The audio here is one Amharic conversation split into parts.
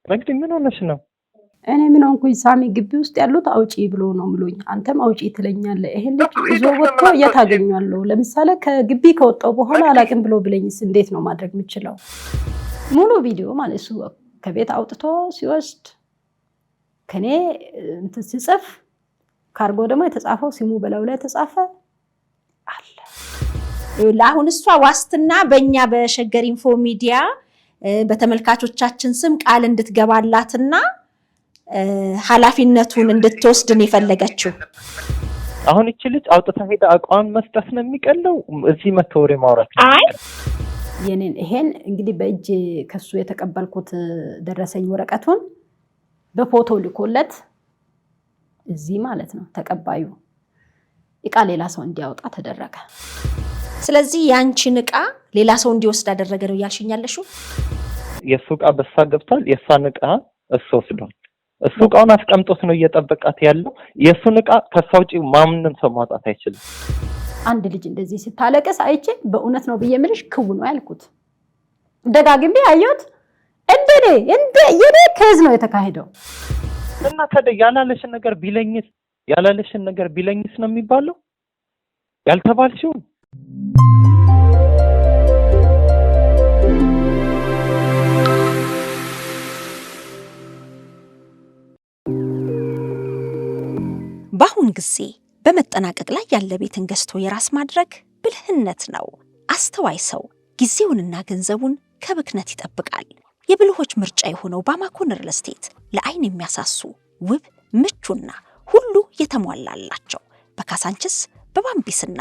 መግድ ምን ሆነሽ ነው? እኔ ምን ሆንኩኝ? ሳሚ ግቢ ውስጥ ያሉት አውጪ ብሎ ነው ብሎኝ፣ አንተም አውጪ ትለኛለህ። ይሄን ልጅ ይዞ ወጥቶ እየታገኛለሁ። ለምሳሌ ከግቢ ከወጣው በኋላ አላቅም ብሎ ብለኝስ እንዴት ነው ማድረግ የምችለው? ሙሉ ቪዲዮ ማለት እሱ ከቤት አውጥቶ ሲወስድ ከኔ እንትን ሲጽፍ ካርጎ ደግሞ የተጻፈው ሲሙ በላው ላይ ተጻፈ አለ። ለአሁን እሷ ዋስትና በእኛ በሸገር ኢንፎ ሚዲያ በተመልካቾቻችን ስም ቃል እንድትገባላትና ኃላፊነቱን እንድትወስድን የፈለገችው አሁን እቺ ልጅ አውጥታ ሄዳ አቋም መስጠት ነው የሚቀለው እዚህ መተወሬ ማውራት ነው። አይ የኔን ይሄን እንግዲህ በእጅ ከሱ የተቀበልኩት ደረሰኝ ወረቀቱን በፎቶ ልኮለት እዚህ ማለት ነው ተቀባዩ እቃ ሌላ ሰው እንዲያወጣ ተደረገ። ስለዚህ ያንቺን እቃ ሌላ ሰው እንዲወስድ አደረገ ነው ያልሽኛለሽው? የሱ እቃ በሳ ገብቷል፣ የሷን እቃ እሱ ወስዷል። እሱ እቃውን አስቀምጦት ነው እየጠበቃት ያለው። የሱን እቃ ከሷው ውጪ ማንንም ሰው ማውጣት አይችልም። አንድ ልጅ እንደዚህ ስታለቅስ አይቼ በእውነት ነው ብዬ ምልሽ ክው ነው ያልኩት። ደጋግሜ አየሁት። እንደ የኔ ከዝ ነው የተካሄደው። እና ታዲያ ያላለሽን ነገር ቢለኝስ ነው የሚባለው? ያልተባልሽው በአሁን ጊዜ በመጠናቀቅ ላይ ያለ ቤትን ገዝቶ የራስ ማድረግ ብልህነት ነው። አስተዋይ ሰው ጊዜውንና ገንዘቡን ከብክነት ይጠብቃል። የብልሆች ምርጫ የሆነው ባማኮን ሪል ስቴት ለአይን የሚያሳሱ ውብ፣ ምቹና ሁሉ የተሟላላቸው በካሳንችስ በባምቢስና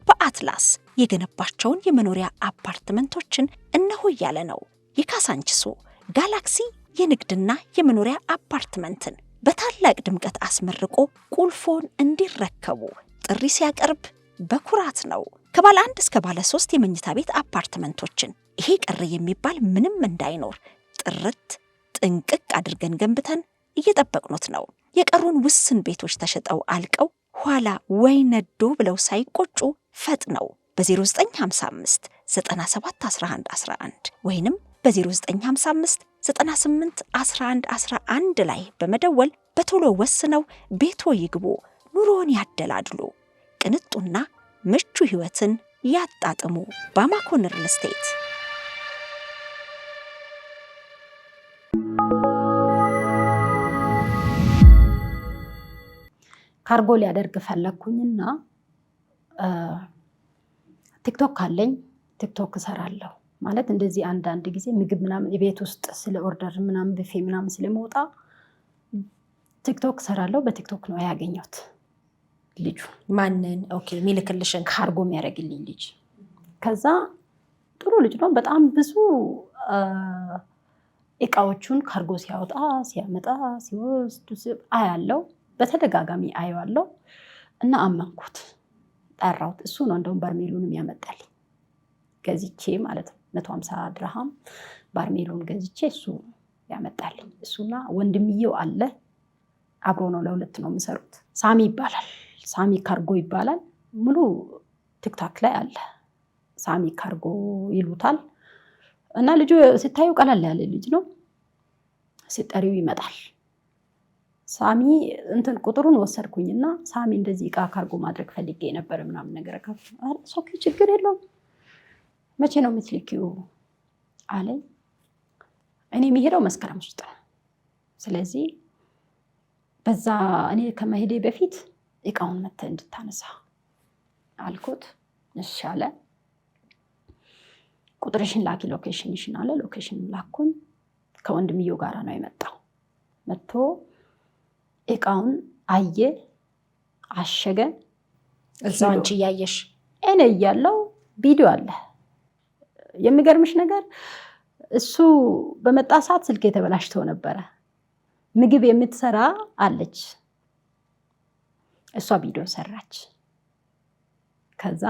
በአትላስ የገነባቸውን የመኖሪያ አፓርትመንቶችን እነሆ እያለ ነው። የካሳንችሱ ጋላክሲ የንግድና የመኖሪያ አፓርትመንትን በታላቅ ድምቀት አስመርቆ ቁልፎን እንዲረከቡ ጥሪ ሲያቀርብ በኩራት ነው። ከባለ 1 እስከ ባለ 3 የመኝታ ቤት አፓርትመንቶችን ይሄ ቀረ የሚባል ምንም እንዳይኖር ጥርት ጥንቅቅ አድርገን ገንብተን እየጠበቅኑት ነው። የቀሩን ውስን ቤቶች ተሸጠው አልቀው ኋላ ወይ ነዶ ብለው ሳይቆጩ ፈጥነው በ0955 97 11 11 ወይንም በ0955 98 11 11 ላይ በመደወል በቶሎ ወስነው ቤቶ ይግቡ፣ ኑሮን ያደላድሉ፣ ቅንጡና ምቹ ህይወትን ያጣጥሙ። ባማኮን ሪል ስቴት። ካርጎ ሊያደርግ ፈለኩኝና ቲክቶክ አለኝ። ቲክቶክ እሰራለሁ ማለት እንደዚህ አንዳንድ ጊዜ ምግብ ምናምን የቤት ውስጥ ስለ ኦርደር ምናምን ብፌ ምናምን ስለመውጣ ቲክቶክ እሰራለሁ። በቲክቶክ ነው ያገኘሁት ልጁ። ማንን? ኦኬ ሚልክልሽን ካርጎ የሚያደርግልኝ ልጅ። ከዛ ጥሩ ልጅ ነው። በጣም ብዙ እቃዎቹን ካርጎ ሲያወጣ ሲያመጣ ሲወስድ አያለው። በተደጋጋሚ አየዋለሁ እና አመንኩት። ጠራሁት። እሱ ነው እንደውም በርሜሉንም ያመጣልኝ ገዝቼ ማለት ነው። 150 ድርሃም በርሜሉን ገዝቼ እሱ ያመጣልኝ። እሱና ወንድምየው አለ፣ አብሮ ነው፣ ለሁለት ነው የሚሰሩት። ሳሚ ይባላል። ሳሚ ካርጎ ይባላል። ሙሉ ቲክታክ ላይ አለ። ሳሚ ካርጎ ይሉታል። እና ልጁ ሲታዩ ቀላል ያለ ልጅ ነው። ሲጠሪው ይመጣል። ሳሚ እንትን ቁጥሩን ወሰድኩኝና ሳሚ እንደዚህ እቃ ካርጎ ማድረግ ፈልጌ ነበር ምናምን ነገር ሶኪ ችግር የለውም መቼ ነው የምትልኪው አለኝ። እኔ የሚሄደው መስከረም ውስጥ ነው። ስለዚህ በዛ እኔ ከመሄዴ በፊት እቃውን መተህ እንድታነሳ አልኩት። እሺ አለ። ቁጥርሽን ላኪ ሎኬሽንሽን አለ። ሎኬሽን ላኩኝ። ከወንድምየው ጋራ ነው የመጣው። መጥቶ እቃውን አየ፣ አሸገ። እዛው አንቺ እያየሽ እኔ እያለሁ ቪዲዮ አለ። የሚገርምሽ ነገር እሱ በመጣ ሰዓት ስልኬ ተበላሽቶ ነበረ። ምግብ የምትሰራ አለች፣ እሷ ቪዲዮ ሰራች። ከዛ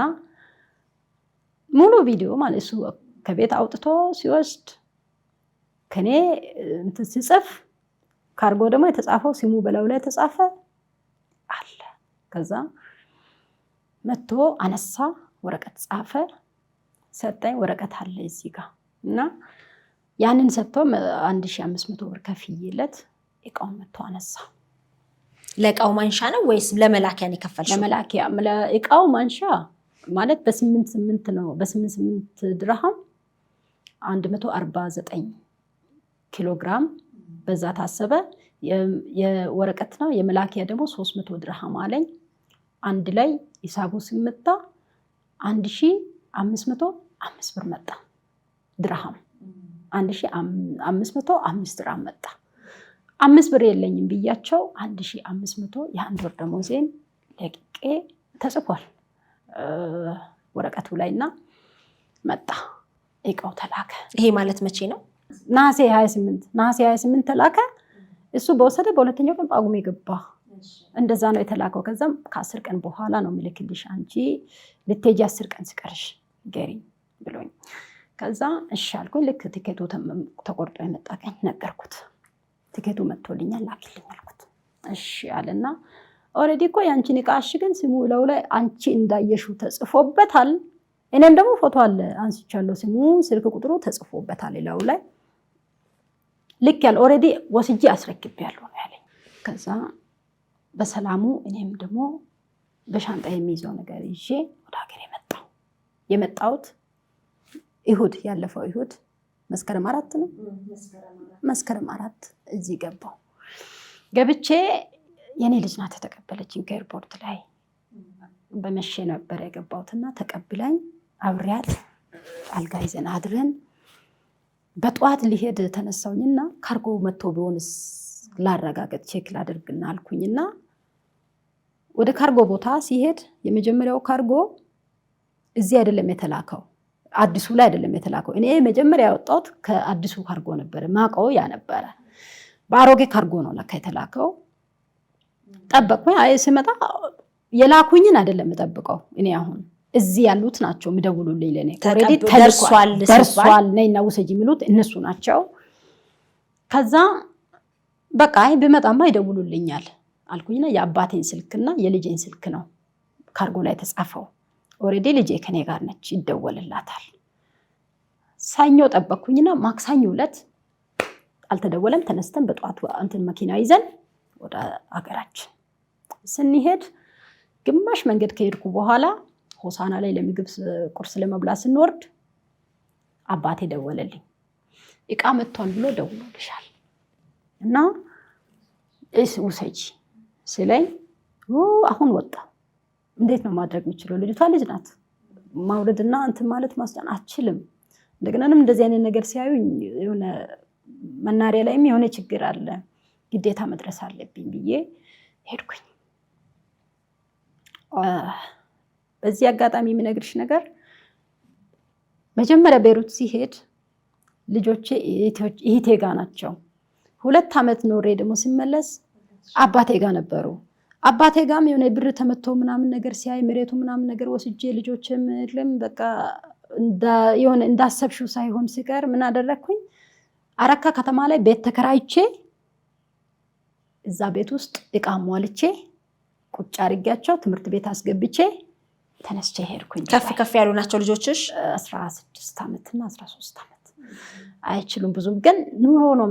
ሙሉ ቪዲዮ ማለት እሱ ከቤት አውጥቶ ሲወስድ ከኔ እንትን ሲጽፍ ካርጎ ደግሞ የተጻፈው ሲሙ በላው ላይ ተጻፈ አለ። ከዛ መጥቶ አነሳ፣ ወረቀት ጻፈ፣ ሰጠኝ። ወረቀት አለ እዚህ ጋር እና ያንን ሰጥቶ 1500 ብር ከፍዬለት እቃውን መጥቶ አነሳ። ለእቃው ማንሻ ነው ወይስ ለመላኪያ ነው የከፈልሽው? ለመላኪያ። ለእቃው ማንሻ ማለት በ8 ነው። በ8 ድርሃም 149 ኪሎ ግራም በዛ ታሰበ። የወረቀት ነው። የመላኪያ ደግሞ 300 ድርሃም አለኝ። አንድ ላይ ሂሳቡ ሲመጣ 1505 ብር መጣ። ድርሃም 1505 ድርሃም መጣ። 5 ብር የለኝም ብያቸው 1500 የአንድ ወር ደሞዜን ለቅቄ ተጽፏል ወረቀቱ ላይና መጣ። እቃው ተላከ። ይሄ ማለት መቼ ነው? ነሐሴ 28 ተላከ። እሱ በወሰደ በሁለተኛው ቀን ጳጉሜ ገባ። እንደዛ ነው የተላከው። ከዛም ከ10 ቀን በኋላ ነው ምልክልሽ አንቺ ልትሄጂ 10 ቀን ሲቀርሽ ገሪኝ ብሎኝ፣ ከዛ እሺ አልኩኝ። ልክ ቲኬቱ ተቆርጦ የመጣ ቀን ነገርኩት። ቲኬቱ መጥቶልኛል ላኪልኝ አልኩት። እሺ አለና ኦሬዲ እኮ ያንቺን እቃ አሽገን ስሙ ለው ላይ አንቺ እንዳየሽው ተጽፎበታል። እኔም ደግሞ ፎቶ አለ አንስቻለሁ። ስሙ ስልክ ቁጥሩ ተጽፎበታል ለው ላይ ልክ ያለ ኦሬዲ ወስጄ አስረክቤያለሁ ነው ያለኝ። ከዛ በሰላሙ እኔም ደግሞ በሻንጣ የሚይዘው ነገር ይዤ ወደ ሀገር የመጣሁት ይሁድ ያለፈው ይሁድ መስከረም 4 ነው። መስከረም 4 እዚህ ገባሁ። ገብቼ የኔ ልጅ ናት ተቀበለችኝ ከኤርፖርት ላይ። በመሸ ነበር የገባሁትና ተቀብላኝ አብሪያት አልጋ ይዘን አድረን በጧት ሊሄድ ተነሳውኝና ካርጎ መጥቶ ቢሆንስ ላረጋግጥ ቼክ ላድርግና አልኩኝና ወደ ካርጎ ቦታ ሲሄድ የመጀመሪያው ካርጎ እዚህ አይደለም የተላከው፣ አዲሱ ላይ አይደለም የተላከው። እኔ መጀመሪያ ያወጣሁት ከአዲሱ ካርጎ ነበር ማቀው ያ ነበር። በአሮጌ ካርጎ ነው ለካ የተላከው። ጠበቅኩኝ። አይ ሲመጣ የላኩኝን አይደለም ተጠብቀው እኔ አሁን እዚህ ያሉት ናቸው የሚደውሉልኝ ለኔ ኦሬዲ ደርሷል ነይና ውሰጂ የሚሉት እነሱ ናቸው። ከዛ በቃ ቢመጣማ ይደውሉልኛል አልኩኝና የአባቴን ስልክና የልጄን ስልክ ነው ካርጎ ላይ ተጻፈው። ኦሬዲ ልጄ ከኔ ጋር ነች ይደወልላታል። ሳኞ ጠበቅኩኝና ማክሰኞ ዕለት አልተደወለም። ተነስተን በጧት እንትን መኪና ይዘን ወደ አገራችን ስንሄድ ግማሽ መንገድ ከሄድኩ በኋላ ሆሳና ላይ ለምግብ ቁርስ ለመብላት ስንወርድ አባቴ ደወለልኝ። እቃ መጥቷል ብሎ ደውሎልሻል እና ውሰጂ ስለኝ አሁን ወጣ። እንዴት ነው ማድረግ የምችለው? ልጅቷ ልጅ ናት። ማውረድና እንትን ማለት ማስጫን አትችልም። እንደገናንም እንደዚህ አይነት ነገር ሲያዩኝ የሆነ መናሪያ ላይም የሆነ ችግር አለ፣ ግዴታ መድረስ አለብኝ ብዬ ሄድኩኝ። በዚህ አጋጣሚ የምነግርሽ ነገር መጀመሪያ ቤሩት ሲሄድ ልጆቼ እህቴ ጋር ናቸው። 2 ዓመት ኖሬ ደግሞ ሲመለስ አባቴ ጋር ነበሩ። አባቴ ጋርም የሆነ ብር ተመቶ ምናምን ነገር ሲያይ መሬቱ ምናምን ነገር ወስጄ ልጆችም ለም በቃ የሆነ እንዳሰብሽው ሳይሆን ሲቀር ምን አደረኩኝ? አረካ ከተማ ላይ ቤት ተከራይቼ እዛ ቤት ውስጥ እቃ ሟልቼ ቁጭ አድርጌያቸው ትምህርት ቤት አስገብቼ ተነስቼ ሄድኩኝ። ከፍ ያሉ ናቸው ልጆችሽ? 16 ዓመትና 13 ዓመት። አይችሉም ብዙም፣ ግን ኑሮ ነው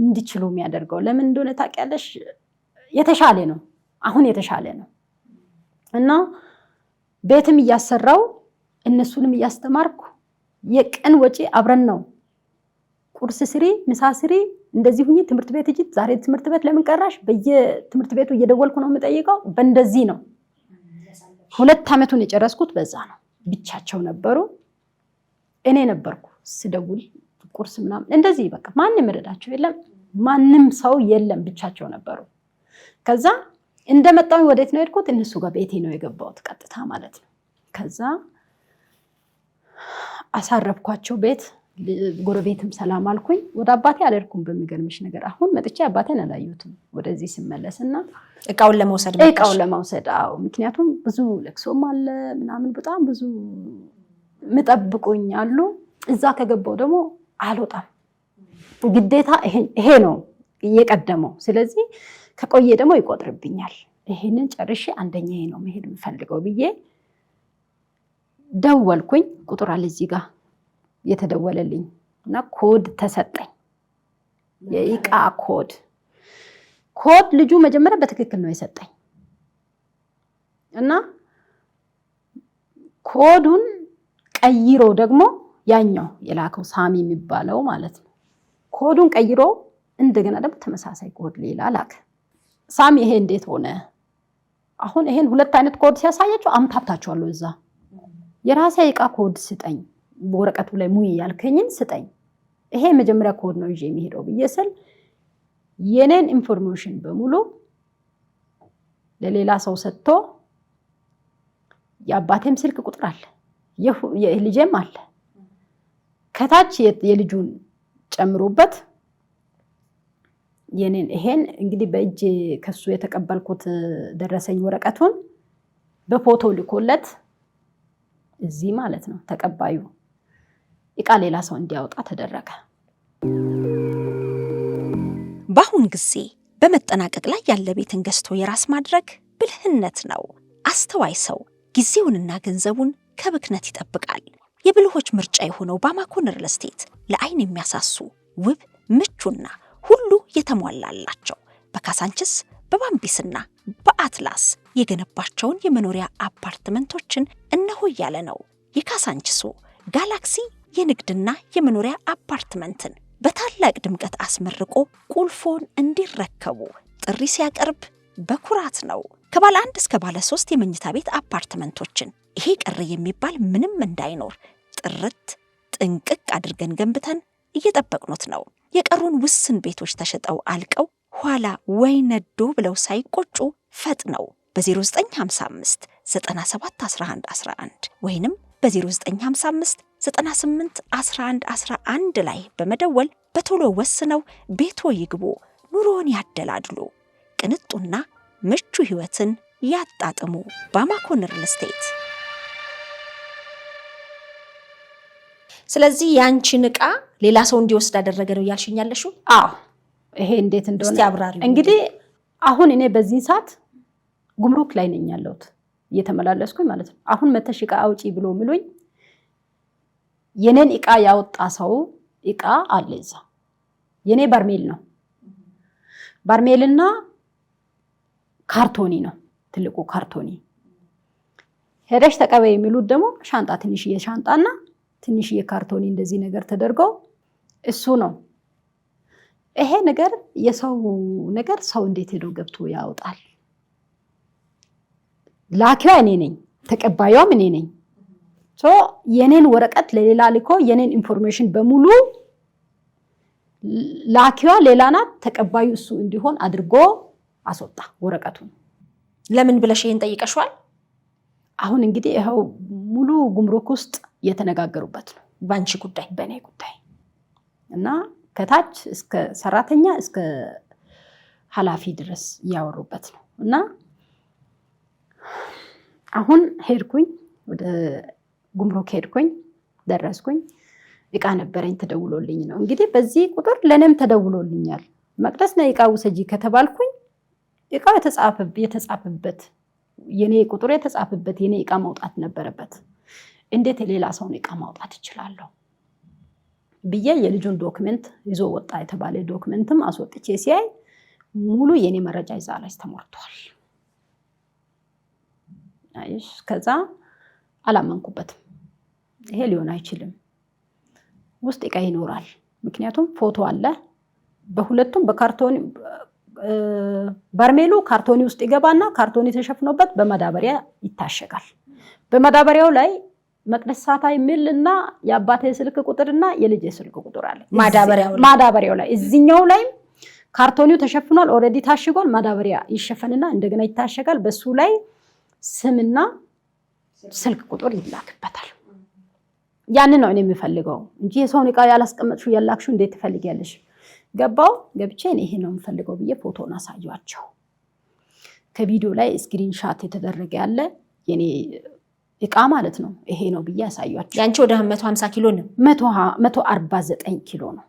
እንዲችሉ የሚያደርገው። ለምን እንደሆነ ታውቂያለሽ? የተሻለ ነው፣ አሁን የተሻለ ነው። እና ቤትም እያሰራው እነሱንም እያስተማርኩ የቀን ወጪ አብረን ነው። ቁርስ ስሪ፣ ምሳ ስሪ፣ እንደዚህ ሁኚ፣ ትምህርት ቤት ሂጂ፣ ዛሬ ትምህርት ቤት ለምን ቀራሽ? በየትምህርት ቤቱ እየደወልኩ ነው የምጠይቀው። በእንደዚህ ነው 2 ዓመቱን የጨረስኩት። በዛ ነው። ብቻቸው ነበሩ፣ እኔ ነበርኩ ስደውል ቁርስ ምናምን እንደዚህ በቃ ማንም ረዳቸው የለም፣ ማንም ሰው የለም፣ ብቻቸው ነበሩ። ከዛ እንደመጣሁኝ ወዴት ነው የሄድኩት? እነሱ ጋር ቤቴ ነው የገባሁት ቀጥታ ማለት ነው። ከዛ አሳረፍኳቸው ቤት። ጎረቤትም ሰላም አልኩኝ። ወደ አባቴ አልሄድኩም። በሚገርምሽ ነገር አሁን መጥቼ አባቴን አላየሁትም ወደዚህ ስመለስና እቃውን ለመውሰድ አዎ፣ ምክንያቱም ብዙ ለቅሶም አለ ምናምን በጣም ብዙ ምጠብቁኝ አሉ። እዛ ከገባው ደግሞ አልወጣም፣ ግዴታ ይሄ ነው እየቀደመው። ስለዚህ ከቆየ ደግሞ ይቆጥርብኛል። ይሄንን ጨርሼ አንደኛዬ ነው መሄድ የምፈልገው ብዬ ደወልኩኝ። ቁጥር አለ እዚህ ጋር የተደወለልኝ እና ኮድ ተሰጠኝ የኢቃ ኮድ ልጁ መጀመሪያ በትክክል ነው የሰጠኝ እና ኮዱን ቀይሮ ደግሞ ያኛው የላከው ሳሚ የሚባለው ማለት ነው ኮዱን ቀይሮ እንደገና ደግሞ ተመሳሳይ ኮድ ሌላ ላከ ሳሚ ይሄ እንዴት ሆነ አሁን ይሄን ሁለት አይነት ኮድ ሲያሳያቸው አምታታቸዋለሁ እዛ የራሴ ኢቃ ኮድ ስጠኝ በወረቀቱ ላይ ሙይ ያልከኝን ስጠኝ ይሄ መጀመሪያ ኮድ ነው ይዤ የሚሄደው በየሰል የኔን ኢንፎርሜሽን በሙሉ ለሌላ ሰው ሰጥቶ የአባቴም ስልክ ቁጥር አለ የልጄም አለ ከታች የልጁን ጨምሮበት የኔን ይሄን እንግዲህ በእጅ ከሱ የተቀበልኩት ደረሰኝ ወረቀቱን በፎቶ ልኮለት እዚህ ማለት ነው ተቀባዩ ኢቃ ሌላ ሰው እንዲያወጣ ተደረገ በአሁን ጊዜ በመጠናቀቅ ላይ ያለ ቤትን ገዝቶ የራስ ማድረግ ብልህነት ነው አስተዋይ ሰው ጊዜውንና ገንዘቡን ከብክነት ይጠብቃል የብልሆች ምርጫ የሆነው ባማኮን ሪል ስቴት ለአይን የሚያሳሱ ውብ ምቹና ሁሉ የተሟላላቸው በካሳንችስ በባምቢስና በአትላስ የገነባቸውን የመኖሪያ አፓርትመንቶችን እነሆ ያለ ነው የካሳንችሱ ጋላክሲ የንግድና የመኖሪያ አፓርትመንትን በታላቅ ድምቀት አስመርቆ ቁልፎን እንዲረከቡ ጥሪ ሲያቀርብ በኩራት ነው ከባለ 1 እስከ ባለ 3 የመኝታ ቤት አፓርትመንቶችን ይሄ ቀረ የሚባል ምንም እንዳይኖር ጥርት ጥንቅቅ አድርገን ገንብተን እየጠበቅኑት ነው የቀሩን ውስን ቤቶች ተሸጠው አልቀው ኋላ ወይ ነዶ ብለው ሳይቆጩ ፈጥነው በ0955 97 11 11 ወይንም በ0955 98 11 11 ላይ በመደወል በቶሎ ወስነው ቤቶ ይግቡ ኑሮን ያደላድሉ ቅንጡና ምቹ ህይወትን ያጣጥሙ ባማኮን ሪል ስቴት ስለዚህ ያንቺን ዕቃ ሌላ ሰው እንዲወስድ አደረገ ነው ያልሽኛለሽ አዎ ይሄ እንዴት እንደሆነ እንግዲህ አሁን እኔ በዚህ ሰዓት ጉምሩክ ላይ ነኝ ያለሁት እየተመላለስኩኝ ማለት ነው አሁን መተሽ ዕቃ አውጪ ብሎ ምሉኝ የኔን ዕቃ ያወጣ ሰው ዕቃ አለዛ የኔ በርሜል ነው በርሜልና ካርቶኒ ነው ትልቁ ካርቶኒ ሄደሽ ተቀበይ የሚሉት ደግሞ ሻንጣ ትንሽዬ ሻንጣና ትንሽዬ ካርቶኒ እንደዚህ ነገር ተደርገው እሱ ነው ይሄ ነገር የሰው ነገር ሰው እንዴት ሄዶ ገብቶ ያወጣል ላኪዋ እኔ ነኝ ተቀባዩም እኔ ነኝ የኔን ወረቀት ለሌላ ልኮ የኔን ኢንፎርሜሽን በሙሉ ላኪዋ ሌላ ናት ተቀባዩ እሱ እንዲሆን አድርጎ አስወጣ ወረቀቱን ለምን ብለሽ ይሄን ጠይቀሽዋል አሁን እንግዲህ ይሄው ሙሉ ጉምሩክ ውስጥ የተነጋገሩበት ነው ባንቺ ጉዳይ በኔ ጉዳይ እና ከታች እስከ ሰራተኛ እስከ ኃላፊ ድረስ ያወሩበት ነው እና አሁን ሄድኩኝ ወደ ጉምሩክ ሄድኩኝ ደረስኩኝ ዕቃ ነበረኝ ተደውሎልኝ ነው እንግዲህ በዚህ ቁጥር ለኔም ተደውሎልኛል መቅደስ ነው ዕቃው ሰጂ ከተባልኩኝ ዕቃው የተጻፈበት የኔ ቁጥር የተጻፈበት የኔ ዕቃ ማውጣት ነበረበት እንዴት ሌላ ሰው ዕቃ ማውጣት ይችላል ብዬ የልጁን ዶክመንት ይዞ ወጣ የተባለ ዶክመንትም አስወጥቼ ሲያይ ሙሉ የኔ መረጃ ይዛል ተሞልቷል አይሽ ከዛ አላመንኩበትም ይሄ ሊሆን አይችልም ውስጥ ዕቃ ይኖራል ምክንያቱም ፎቶ አለ በሁለቱም በካርቶኒ በርሜሉ ካርቶኒ ውስጥ ይገባና ካርቶኒ ተሸፍኖበት በመዳበሪያ ይታሸጋል በመዳበሪያው ላይ መቅደስ ሳታ የሚልና የአባቴ ስልክ ቁጥርና የልጄ ስልክ ቁጥር አለ ማዳበሪያው ላይ እዚህኛው ላይ ካርቶኒው ተሸፍኗል ኦሬዲ ታሽጓል ማዳበሪያ ይሸፈንና እንደገና ይታሸጋል በሱ ላይ ስምና ስልክ ቁጥር ይላክበታል ያንን ነው እኔ የምፈልገው እንጂ የሰውን ዕቃ ያላስቀመጥሽው ያላክሽው እንዴት ትፈልጊያለሽ ገባው ገብቼ እኔ ይሄ ነው የምፈልገው ብዬ ፎቶን አሳያቸው ከቪዲዮ ላይ ስክሪንሻት የተደረገ ያለ የኔ ዕቃ ማለት ነው ይሄ ነው ብዬ አሳያቸው ያንቺ ወደ 150 ኪሎ ነው 149 ኪሎ ነው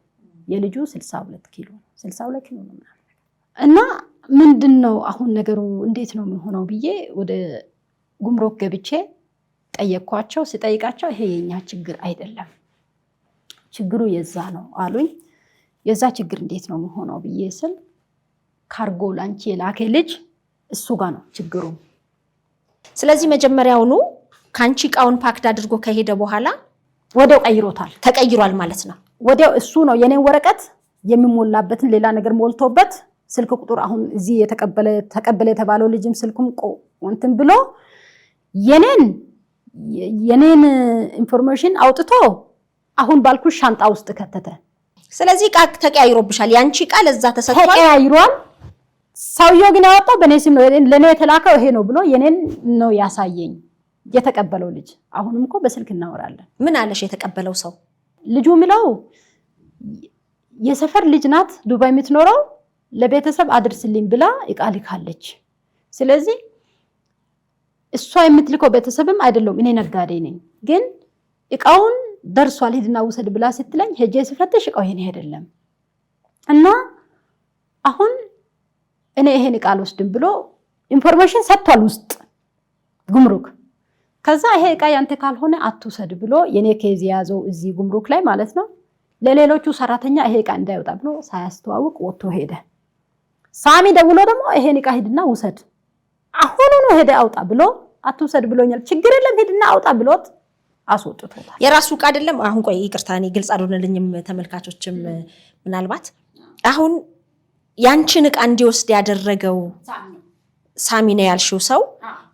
የልጁ 62 ኪሎ 62 ኪሎ ነው እና ምንድነው አሁን ነገሩ እንዴት ነው የሚሆነው ብዬ ወደ ጉምሩክ ገብቼ ጠየቅኳቸው ሲጠይቃቸው ይሄ የኛ ችግር አይደለም ችግሩ የዛ ነው አሉኝ። የዛ ችግር እንዴት ነው የሚሆነው ብዬ ስል ካርጎ ላንቺ የላከ ልጅ እሱ ጋር ነው ችግሩ። ስለዚህ መጀመሪያውኑ ካንቺ ቃውን ፓክድ አድርጎ ከሄደ በኋላ ወዲያው ቀይሮታል። ተቀይሯል ማለት ነው። ወዲያው እሱ ነው የኔን ወረቀት የሚሞላበትን ሌላ ነገር ሞልቶበት ስልክ ቁጥር አሁን እዚህ ተቀበለ የተባለው ልጅም ስልኩም እንትን ብሎ የኔን ኢንፎርሜሽን አውጥቶ አሁን ባልኩሽ ሻንጣ ውስጥ ከተተ። ስለዚህ ቃ ተቀያይሮብሻል። ያንቺ ቃል እዛ ተሰጥቷል፣ ተቀያይሯል። ሰውየው ግን ያወጣው በኔ ስም ነው፣ ለኔ የተላከው ይሄ ነው ብሎ የኔን ነው ያሳየኝ የተቀበለው ልጅ። አሁንም እኮ በስልክ እናወራለን። ምን አለሽ የተቀበለው ሰው? ልጁ ምለው የሰፈር ልጅ ናት፣ ዱባይ የምትኖረው፣ ለቤተሰብ አድርስልኝ ብላ እቃ ልካለች። ስለዚህ እሷ የምትልከው ቤተሰብም አይደለም፣ እኔ ነጋዴ ነኝ፣ ግን እቃውን ደርሷል ሂድና ውሰድ ብላ ስትለኝ ሄጄ ስፈትሽ እቃው የኔ አይደለም እና አሁን እኔ ይሄን እቃ አልወስድም ብሎ ኢንፎርሜሽን ሰጥቷል ውስጥ ጉምሩክ። ከዛ ይሄ እቃ ያንተ ካልሆነ አትውሰድ ብሎ የኔ ኬዝ ያዘው እዚህ ጉምሩክ ላይ ማለት ነው። ለሌሎቹ ሰራተኛ ይሄ እቃ እንዳይወጣ ብሎ ሳያስተዋውቅ ወጥቶ ሄደ። ሳሚ ደውሎ ደግሞ ይሄን እቃ ሂድና ውሰድ፣ አሁኑኑ ሄደ አውጣ ብሎ አትውሰድ ብሎኛል፣ ችግር የለም ሂድና አውጣ ብሎት አስወጥቶታል። የራሱ እቃ አይደለም። አሁን ቆይ ይቅርታ እኔ ግልጽ አልሆነልኝም፣ ተመልካቾችም ምናልባት አሁን ያንቺን እቃ እንዲወስድ ያደረገው ሳሚ ነው ያልሽው ሰው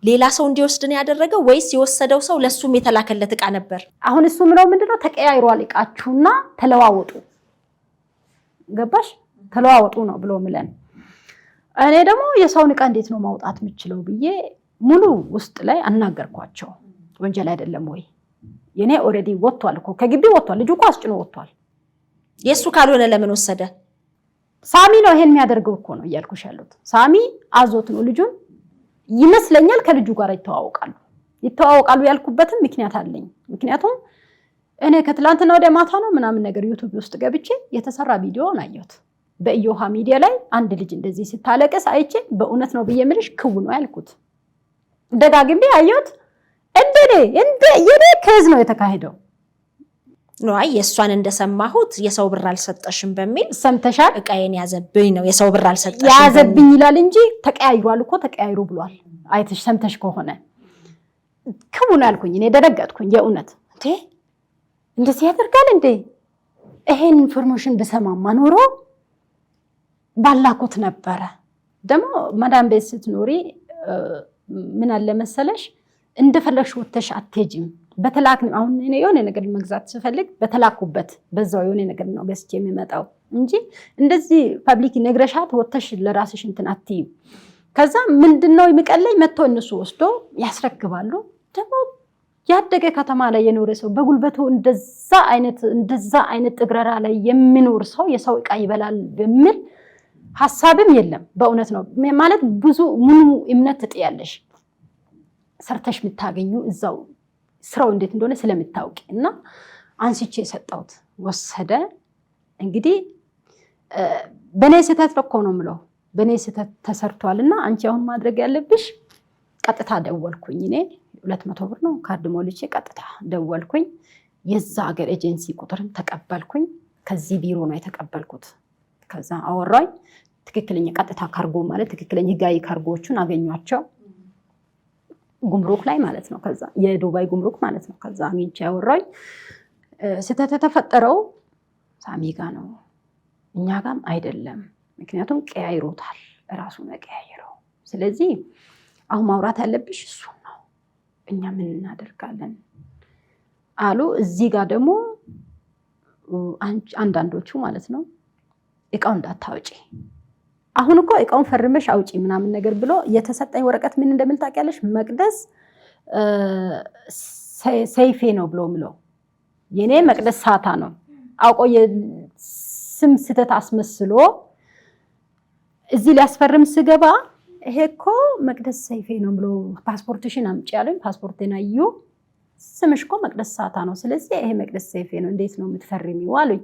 ሌላ ሰው እንዲወስድ ነው ያደረገው ወይስ የወሰደው ሰው ለሱም የተላከለት እቃ ነበር? አሁን እሱ ምነው ምንድነው ተቀያይሯል እቃችሁና ተለዋወጡ፣ ገባሽ? ተለዋወጡ ነው ብሎ ምለን። እኔ ደግሞ የሰውን እቃ እንዴት ነው ማውጣት የምችለው ብዬ ሙሉ ውስጥ ላይ አናገርኳቸው። ወንጀል አይደለም ወይ? የኔ ኦሬዲ ወጥቷል እኮ ከግቢ ወጥቷል፣ ልጁ እኮ አስጭኖ ወጥቷል። የሱ ካልሆነ ለምን ወሰደ? ሳሚ ነው ይሄን የሚያደርገው እኮ ነው እያልኩሽ ያሉት። ሳሚ አዞት ነው ልጁን ይመስለኛል ከልጁ ጋር ይተዋወቃሉ ያልኩበትም ምክንያት አለኝ። ምክንያቱም እኔ ከትላንትና ወደ ማታ ነው ምናምን ነገር ዩቲዩብ ውስጥ ገብቼ የተሰራ ቪዲዮን አየሁት። በኢዮሃ ሚዲያ ላይ አንድ ልጅ እንደዚህ ስታለቅስ አይቼ በእውነት ነው ብዬ ምልሽ ክው ነው ያልኩት። ደጋግሜ አየሁት። እንደ የኔ ከዝ ነው የተካሄደው ነው። አይ የሷን እንደሰማሁት የሰው ብር አልሰጠሽም በሚል ሰምተሻል። እቃዬን ያዘብኝ ነው የሰው ብር አልሰጠሽም ያዘብኝ ይላል እንጂ ተቀያይሯል እኮ ተቀያይሩ ብሏል። አይተሽ ሰምተሽ ከሆነ ክው ነው ያልኩኝ። እኔ ደረገጥኩኝ የእውነት እንደዚህ ያደርጋል እንዴ? ይሄን ኢንፎርሜሽን በሰማማ ኖሮ ባላኩት ነበረ። ደግሞ ማዳም ቤት ስትኖሪ ምን አለ መሰለሽ እንደፈለግሽ ወተሽ አትሄጂም። በተላክ አሁን እኔ የሆነ ነገር መግዛት ስፈልግ በተላኩበት በዛው የሆነ ነገር ነው ገዝቼ የሚመጣው እንጂ እንደዚህ ፐብሊክ ነግረሻት ወተሽ ለራስሽ እንትን አትይም። ከዛ ምንድነው የሚቀለኝ መጥቶ እነሱ ወስዶ ያስረክባሉ። ደግሞ ያደገ ከተማ ላይ የኖረ ሰው በጉልበቱ እንደዛ አይነት ጥግረራ ላይ የሚኖር ሰው የሰው እቃ ይበላል በሚል ሐሳብም የለም። በእውነት ነው ማለት ብዙ ሙሉ እምነት ትጥያለሽ ሰርተሽ የምታገኙ እዛው ስራው እንዴት እንደሆነ ስለምታውቂ እና አንስቼ ሰጣውት ወሰደ። እንግዲህ በኔ ስህተት እኮ ነው የምለው በኔ ስህተት ተሰርቷልና አንቺ አሁን ማድረግ ያለብሽ ቀጥታ ደወልኩኝ። እኔ 200 ብር ነው ካርድ ሞልቼ ቀጥታ ደወልኩኝ። የዛ ሀገር ኤጀንሲ ቁጥርም ተቀበልኩኝ። ከዚህ ቢሮ ነው የተቀበልኩት። ከዛ አወራኝ። ትክክለኛ ቀጥታ ካርጎ ማለት ትክክለኛ ህጋዊ ካርጎዎቹን አገኟቸው ጉምሩክ ላይ ማለት ነው። ከዛ የዱባይ ጉምሩክ ማለት ነው። ከዛ አግኝቼ አወራኝ። ስህተት የተፈጠረው ሳሚ ጋር ነው እኛ ጋርም አይደለም። ምክንያቱም ቀያይሮታል፣ ራሱ ነው ቀያይረው። ስለዚህ አሁን ማውራት ያለብሽ እሱ ነው፣ እኛ ምን እናደርጋለን አሉ። እዚህ ጋር ደግሞ አንዳንዶቹ ማለት ነው እቃው እንዳታወጪ አሁን እኮ እቃውን ፈርመሽ አውጪ ምናምን ነገር ብሎ የተሰጠኝ ወረቀት ምን እንደምል ታውቂያለሽ? መቅደስ ሰይፌ ነው ብሎ ምለው የኔ መቅደስ ሳታ ነው አውቆ የስም ስህተት አስመስሎ እዚህ ሊያስፈርም ስገባ ይሄ እኮ መቅደስ ሰይፌ ነው ብሎ ፓስፖርትሽን አምጪ ያለኝ። ፓስፖርቴን አዩ። ስምሽ እኮ መቅደስ ሳታ ነው፣ ስለዚህ ይሄ መቅደስ ሰይፌ ነው፣ እንዴት ነው የምትፈርሚው አሉኝ።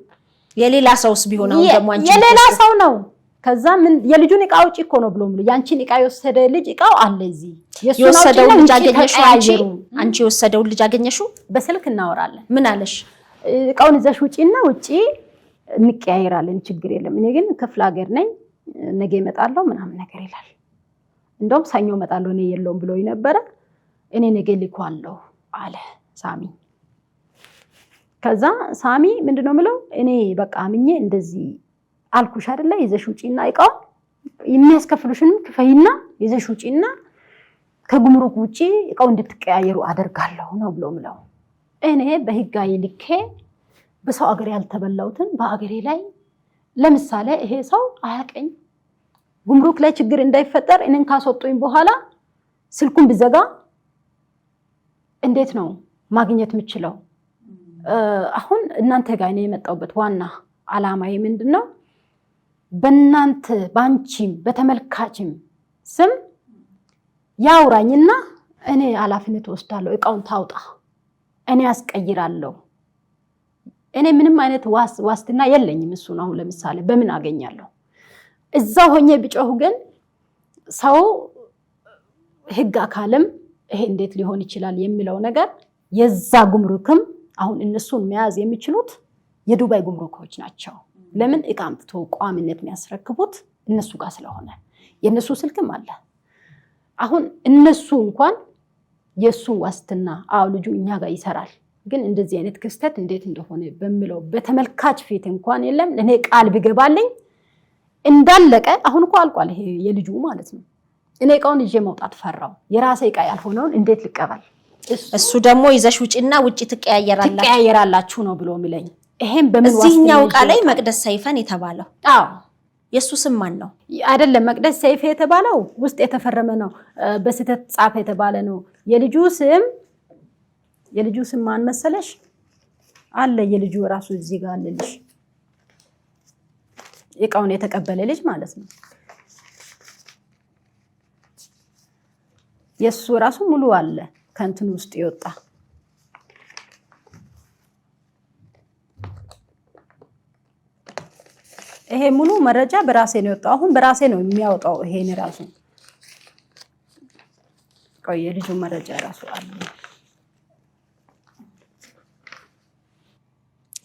የሌላ ሰውስ ቢሆን አሁን ደግሞ አንቺ የሌላ ሰው ነው። ከዛ ምን የልጁን እቃ አውጪ እኮ ነው ብሎ ምሉ ያንቺን እቃ የወሰደ ልጅ እቃው አለ እዚህ የወሰደው ልጅ አገኘሽው? አንቺ የወሰደው ልጅ አገኘሽው? በስልክ እናወራለን። ምን አለሽ? እቃውን ይዘሽ ውጪና ውጪ እንቀያየራለን ችግር የለም እኔ ግን ክፍለ ሀገር ነኝ ነገ እመጣለሁ ምናምን ነገር ይላል እንደውም ሰኞ እመጣለሁ እኔ የለውም ብሎኝ ነበር እኔ ነገ ልኳለሁ አለ ሳሚ ከዛ ሳሚ ምንድነው ምለው እኔ በቃ አምኜ እንደዚህ አልኩሽ አይደለ ይዘሽ ውጪና እቃው የሚያስከፍሉሽንም ክፈይና ይዘሽ ውጪና ከጉምሩክ ውጪ እቃው እንድትቀያየሩ አደርጋለሁ ነው ብሎ ምለው እኔ በህጋዊ ልኬ በሰው ሀገር ያልተበላውትን በአገሬ ላይ ለምሳሌ ይሄ ሰው አያቀኝ ጉምሩክ ላይ ችግር እንዳይፈጠር እኔን ካስወጡኝ በኋላ ስልኩን ብዘጋ እንዴት ነው ማግኘት የምችለው አሁን እናንተ ጋር እኔ የመጣውበት ዋና አላማዬ ምንድነው በእናንተ ባንቺም በተመልካችም ስም ያውራኝና እኔ ኃላፊነት ወስዳለሁ እቃውን ታውጣ እኔ አስቀይራለሁ እኔ ምንም አይነት ዋስትና የለኝም እሱ ነው ለምሳሌ በምን አገኛለሁ እዛው ሆኜ ቢጮህ ግን ሰው ህግ አካልም ይሄ እንዴት ሊሆን ይችላል የሚለው ነገር የዛ ጉምሩክም አሁን እነሱን መያዝ የሚችሉት የዱባይ ጉምሩኮች ናቸው ለምን እቃምጥቶ ቋሚነት የሚያስረክቡት እነሱ ጋር ስለሆነ የነሱ ስልክም አለ አሁን እነሱ እንኳን የሱ ዋስትና አው ልጁ እኛ ጋር ይሰራል ግን እንደዚህ አይነት ክስተት እንዴት እንደሆነ በሚለው በተመልካች ፊት እንኳን የለም እኔ ቃል ቢገባልኝ እንዳለቀ አሁን እኮ አልቋል ይሄ የልጁ ማለት ነው እኔ እቃውን ይዤ መውጣት ፈራው የራሴ እቃ ያልሆነውን እንዴት ልቀበል እሱ ደግሞ ይዘሽ ውጪና ውጪ ትቀያየራላችሁ ነው ብሎ የሚለኝ ይሄን በምን እዚህኛው እቃ ላይ መቅደስ ሰይፈን የተባለው አዎ የሱ ስም ማን ነው አይደለም መቅደስ ሰይፈ የተባለው ውስጥ የተፈረመ ነው በስተት ጻፈ የተባለ ነው የልጁ ስም ማን መሰለሽ አለ የልጁ ራሱ እዚህ ጋር አለልሽ እቃውን የተቀበለ ልጅ ማለት ነው የሱ ራሱ ሙሉ አለ ከንትን ውስጥ ይወጣ ይሄ ሙሉ መረጃ በራሴ ነው የወጣው አሁን በራሴ ነው የሚያወጣው ይሄን ራሱ ቆየ ልጁ መረጃ ራሱ አለ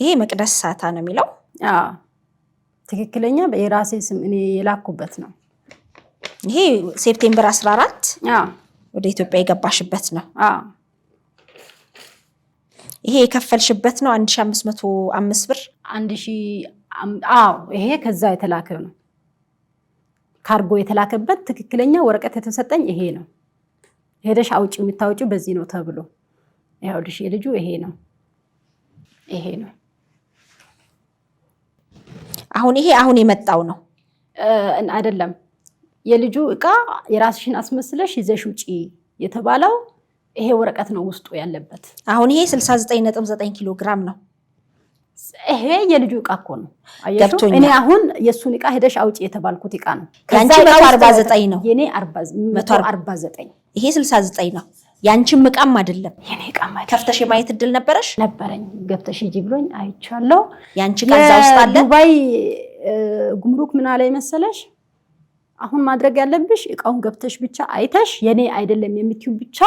ይሄ መቅደስ ሳታ ነው የሚለው ትክክለኛ በራሴ ስም እኔ የላኩበት ነው ይሄ ሴፕቴምበር 14 ወደ ኢትዮጵያ የገባሽበት ነው ይሄ የከፈልሽበት ነው 1505 ብር 1000 ይሄ ከዛ የተላከ ነው ካርጎ የተላከበት ትክክለኛ ወረቀት የተሰጠኝ ይሄ ነው ሄደሽ አውጪው የምታውጪው በዚህ ነው ተብሎ ያውልሽ የልጁ ይሄ ነው አሁን የመጣው ነው አይደለም የልጁ እቃ የራስሽን አስመስለሽ ይዘሽ ውጪ የተባለው ይሄ ወረቀት ነው ውስጡ ያለበት አሁን ይሄ 69.9 ኪሎ ግራም ነው ይሄ የልጁ እቃ እኮ ነው አየሽው እኔ አሁን የሱን እቃ ሄደሽ አውጪ የተባልኩት እቃ ነው ያንቺ 149 ነው የኔ 149 ይሄ 69 ነው ያንቺም እቃም አይደለም የኔ እቃም አይደለም ከፍተሽ የማየት እድል ነበረኝ ገብተሽ ሂጂ ብሎኝ አይቻለሁ ያንቺ ካዛ ውስጥ አለ ዱባይ ጉምሩክ ምን አለ መሰለሽ አሁን ማድረግ ያለብሽ እቃውን ገብተሽ ብቻ አይተሽ የኔ አይደለም የምትዩ ብቻ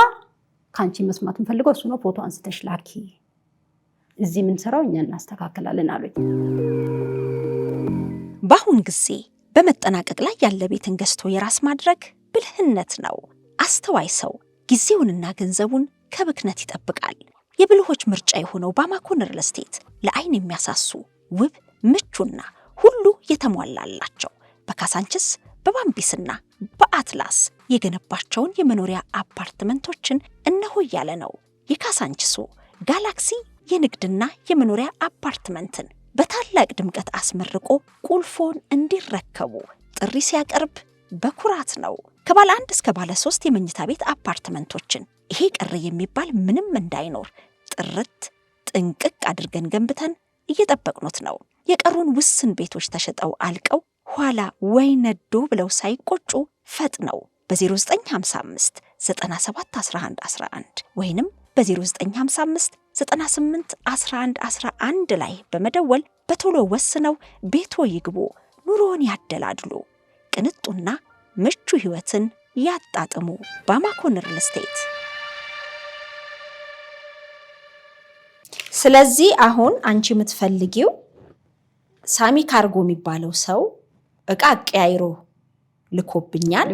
ካንቺ መስማት እንፈልገው እሱ ነው ፎቶ አንስተሽ ላኪ እዚህ ምን ሰራው እኛ እናስተካክላለን አሉኝ በአሁን ጊዜ በመጠናቀቅ ላይ ያለ ቤትን ገዝቶ የራስ ማድረግ ብልህነት ነው አስተዋይ ሰው ጊዜውንና ገንዘቡን ከብክነት ይጠብቃል የብልሆች ምርጫ የሆነው ባማኮን ሪል ስቴት ለአይን የሚያሳሱ ውብ ምቹና ሁሉ የተሟላላቸው በካሳንችስ በባምቢስና በአትላስ የገነባቸውን የመኖሪያ አፓርትመንቶችን እነሆ ያለ ነው የካሳንችሱ ጋላክሲ የንግድና የመኖሪያ አፓርትመንትን በታላቅ ድምቀት አስመርቆ ቁልፎን እንዲረከቡ ጥሪ ሲያቀርብ በኩራት ነው ከባለ 1 እስከ ባለ 3 የመኝታ ቤት አፓርትመንቶችን ይሄ ቀረ የሚባል ምንም እንዳይኖር ጥርት ጥንቅቅ አድርገን ገንብተን እየጠበቅኑት ነው የቀሩን ውስን ቤቶች ተሸጠው አልቀው ኋላ ወይ ነዶ ብለው ሳይቆጩ ፈጥነው በ0955 97 11 11 ወይንም በ0955 98 11 11 ላይ በመደወል በቶሎ ወስነው ቤቶ ይግቡ ኑሮን ያደላድሉ ቅንጡና ምቹ ህይወትን ያጣጥሙ ባማኮን ሪል ስቴት ስለዚህ አሁን አንቺ የምትፈልጊው ሳሚ ካርጎ የሚባለው ሰው እቃ አቀያይሮ ልኮብኛል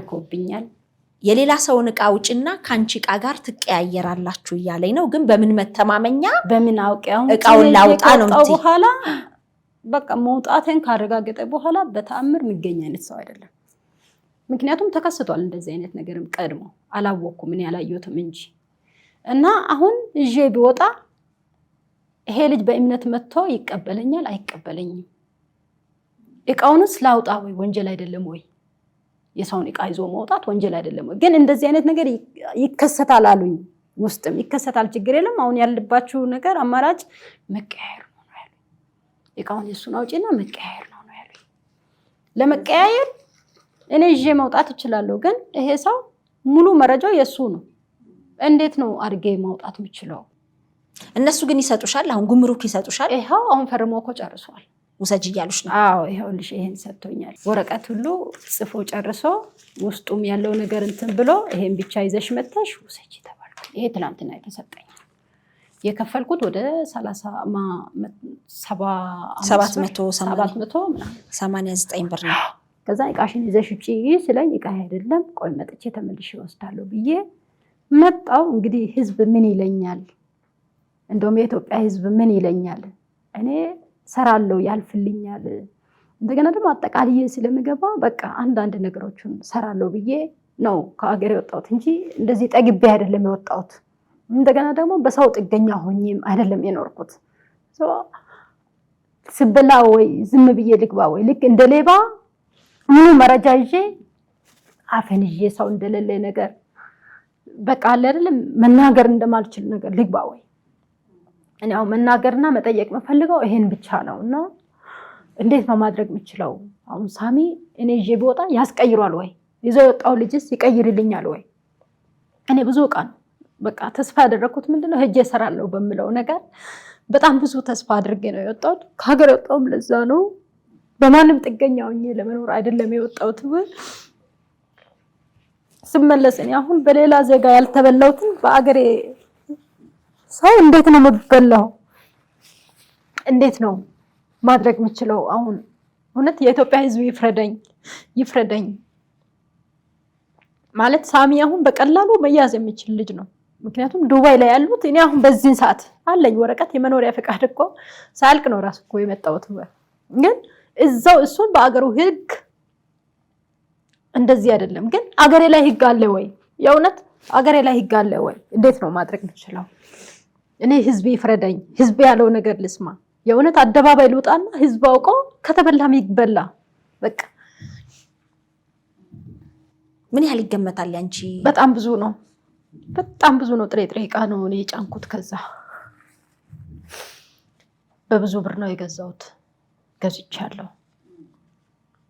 የሌላ ሰውን እቃ ውጭና ካንቺ እቃ ጋር ትቀያየራላችሁ እያለኝ ነው። ግን በምን መተማመኛ በምን አውቀው እቃውን ላውጣ ነው እንዴ? በኋላ በቃ መውጣቴን ካረጋገጠ በኋላ በተአምር የሚገኝ አይነት ሰው አይደለም። ምክንያቱም ተከስቷል እንደዚህ አይነት ነገርም ቀድሞ አላወኩም እኔ ያላየሁትም እንጂ እና አሁን እጄ ቢወጣ ይሄ ልጅ በእምነት መጥቶ ይቀበለኛል አይቀበለኝም? እቃውንስ ላውጣ ወይ ወንጀል አይደለም ወይ? የሰውን እቃ ይዞ መውጣት ወንጀል አይደለም ወይ? ግን እንደዚህ አይነት ነገር ይከሰታል አሉኝ። ውስጥም ይከሰታል ችግር የለም አሁን ያለባችሁ ነገር አማራጭ መቀያየር ነው ያሉኝ። እቃውን የሱን አውጪና መቀያየር ነው ያሉኝ። ለመቀያየር እኔ ይዤ መውጣት እችላለሁ፣ ግን ይሄ ሰው ሙሉ መረጃው የሱ ነው። እንዴት ነው አድርጌ ማውጣት የምችለው? እነሱ ግን ይሰጡሻል? አሁን ጉምሩክ ይሰጡሻል? ይሄው አሁን ፈርሞ እኮ ጨርሷል። ውሰጂ እያሉሽ ነው? አዎ ይሄውልሽ ይሄን ሰጥቶኛል። ወረቀት ሁሉ ጽፎ ጨርሶ ውስጡም ያለው ነገር እንትን ብሎ ይሄን ብቻ ይዘሽ መተሽ ውሰጂ ተባልኩ። ይሄ ትናንትና የተሰጠኝ የከፈልኩት ወደ 789 ብር ነው። ከዛ እቃሽን ይዘሽ ውጪ ስለኝ እቃ አይደለም ቆይ መጥቼ ተመልሼ እወስዳለሁ ብዬ መጣው። እንግዲህ ህዝብ ምን ይለኛል? እንደውም የኢትዮጵያ ህዝብ ምን ይለኛል? እኔ ሰራለው ያልፍልኛል። እንደገና ደግሞ አጠቃላይ ስለምገባ በቃ አንዳንድ ነገሮችን ሰራለው ብዬ ነው ከአገር የወጣሁት እንጂ እንደዚህ ጠግቤ አይደለም የወጣሁት። እንደገና ደግሞ በሰው ጥገኛ ሆኜም አይደለም የኖርኩት። ስበላ ወይ ዝም ብዬ ልግባ ወይ ልክ እንደ ሌባ ሙሉ መረጃ ይዤ አፈን ይዤ ሰው እንደሌለ ነገር በቃ አይደለም መናገር እንደማልችል ነገር ልግባ ወይ? እኔ አሁን መናገርና መጠየቅ መፈልገው ይሄን ብቻ ነውና እንዴት ነው ማድረግ የምችለው? አሁን ሳሚ እኔ ይዤ ብወጣ ያስቀይሯል ወይ? ይዘው የወጣው ልጅስ ይቀይርልኛል ወይ? እኔ ብዙ ዕቃ ነው በቃ ተስፋ ያደረኩት ምንድነው ሄጄ እሰራለሁ በሚለው ነገር በጣም ብዙ ተስፋ አድርጌ ነው የወጣሁት። ከሀገር የወጣሁም ለዛ ነው። በማንም ጥገኛ ሆኜ ለመኖር አይደለም የወጣሁት። ስመለስ እኔ አሁን በሌላ ዜጋ ያልተበላሁትን በአገሬ ሰው እንዴት ነው የምበላው? እንዴት ነው ማድረግ የምችለው? አሁን እውነት የኢትዮጵያ ህዝብ ይፍረደኝ ማለት ሳሚ አሁን በቀላሉ መያዝ የሚችል ልጅ ነው። ምክንያቱም ዱባይ ላይ ያሉት እኔ አሁን በዚህን ሰዓት አለኝ ወረቀት የመኖሪያ ፈቃድ እኮ ሳልክ ነው ራሱ እኮ የመጣሁት። ግን እዛው እሱን በአገሩ ህግ እንደዚህ አይደለም። ግን አገሬ ላይ ህግ አለ ወይ? የእውነት አገሬ ላይ ህግ አለ ወይ? እንዴት ነው ማድረግ የምችለው? እኔ ህዝብ ይፍረደኝ፣ ህዝብ ያለው ነገር ልስማ። የእውነት አደባባይ ልውጣና ህዝብ አውቆ ከተበላም ይበላ በቃ። ምን ያህል ይገመታል ያንቺ? በጣም ብዙ ነው፣ በጣም ብዙ ነው። ጥሬ ዕቃ ነው እኔ የጫንኩት። ከዛ በብዙ ብር ነው የገዛሁት፣ ገዝቻለሁ።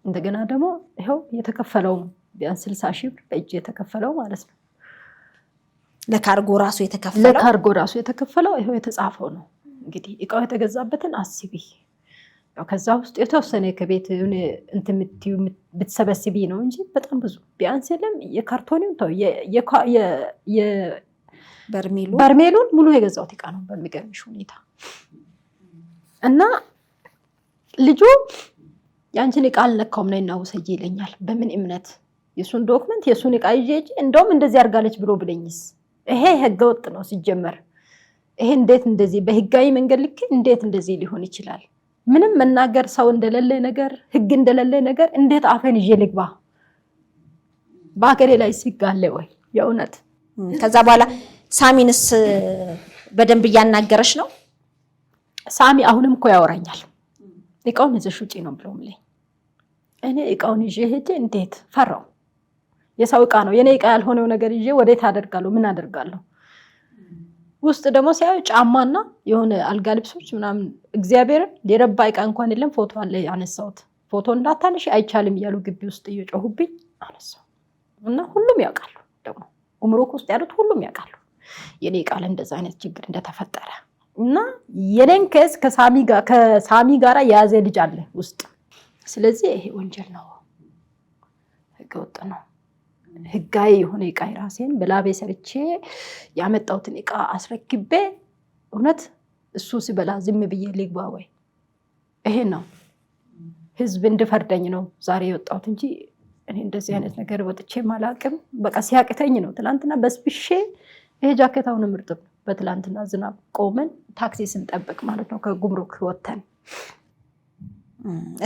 እንደገና ደግሞ ይሄው የተከፈለው ቢያንስ 60 ሺህ ብር በእጅ የተከፈለው ማለት ነው። ለካርጎ ራሱ የተከፈለው ይሄው የተጻፈው ነው። እንግዲህ እቃው የተገዛበትን አስቢ። ያው ከዛ ውስጥ የተወሰነ ከቤት እንትን ብትሰበስቢ ነው እንጂ በጣም ብዙ ቢያንስ የለም። የካርቶኒው ተው በርሜሉን ሙሉ የገዛሁት እቃ ነው በሚገርምሽ ሁኔታ። እና ልጁ ያንቺን እቃ አልነካውም ነይና ውሰጂ ይለኛል። በምን እምነት? የሱን ዶክመንት የሱን እቃ ይዤ እንደውም እንደዚህ አድርጋለች ብሎ ብለኝስ? ይሄ ህገወጥ ነው ሲጀመር። ይሄ እንዴት እንደዚህ በህጋዊ መንገድ ልክ እንዴት እንደዚህ ሊሆን ይችላል? ምንም መናገር ሰው እንደሌለ ነገር ህግ እንደሌለ ነገር እንዴት አፈን ይዤ ልግባ? በአገሬ ላይ ህግ አለ ወይ? የእውነት ከዛ በኋላ ሳሚንስ በደንብ እያናገረሽ ነው? ሳሚ አሁንም እኮ ያወራኛል። እቃውን ይዘሽ ውጪ ነው ብሎ ምለኝ። እኔ እቃውን ይዤ ሄጄ እንዴት ፈራው። የሰው እቃ ነው የኔ እቃ ያልሆነው ነገር ይዤ ወዴት አደርጋለሁ? ምን አደርጋለሁ? ውስጥ ደግሞ ሲያዩ ጫማና የሆነ አልጋ ልብሶች ምናምን እግዚአብሔርን የረባ እቃ እንኳን የለም። ፎቶ አለ ያነሳሁት። ፎቶ እንዳታነሽ አይቻልም እያሉ ግቢ ውስጥ እየጮሁብኝ አነሳሁ። እና ሁሉም ያውቃሉ፣ ደግሞ ጉምሩክ ውስጥ ያሉት ሁሉም ያውቃሉ የኔ እቃ እንደዛ አይነት ችግር እንደተፈጠረ። እና የኔን ኬስ ከሳሚ ጋራ የያዘ ልጅ አለ ውስጥ። ስለዚህ ይሄ ወንጀል ነው፣ ህገወጥ ነው። ህጋዊ የሆነ እቃ ራሴን በላቤ ሰርቼ ያመጣሁትን እቃ አስረክቤ እውነት እሱ ሲበላ ዝም ብዬ ልግባ ወይ? ይሄ ነው ህዝብ እንድፈርደኝ ነው ዛሬ የወጣሁት እንጂ እኔ እንደዚህ አይነት ነገር ወጥቼ ማላቅም። በቃ ሲያቅተኝ ነው። ትላንትና በስብሼ ይሄ ጃኬታውን ምርጥ ነው። በትላንትና ዝናብ ቆመን ታክሲ ስንጠብቅ ማለት ነው ከጉምሩክ ወተን።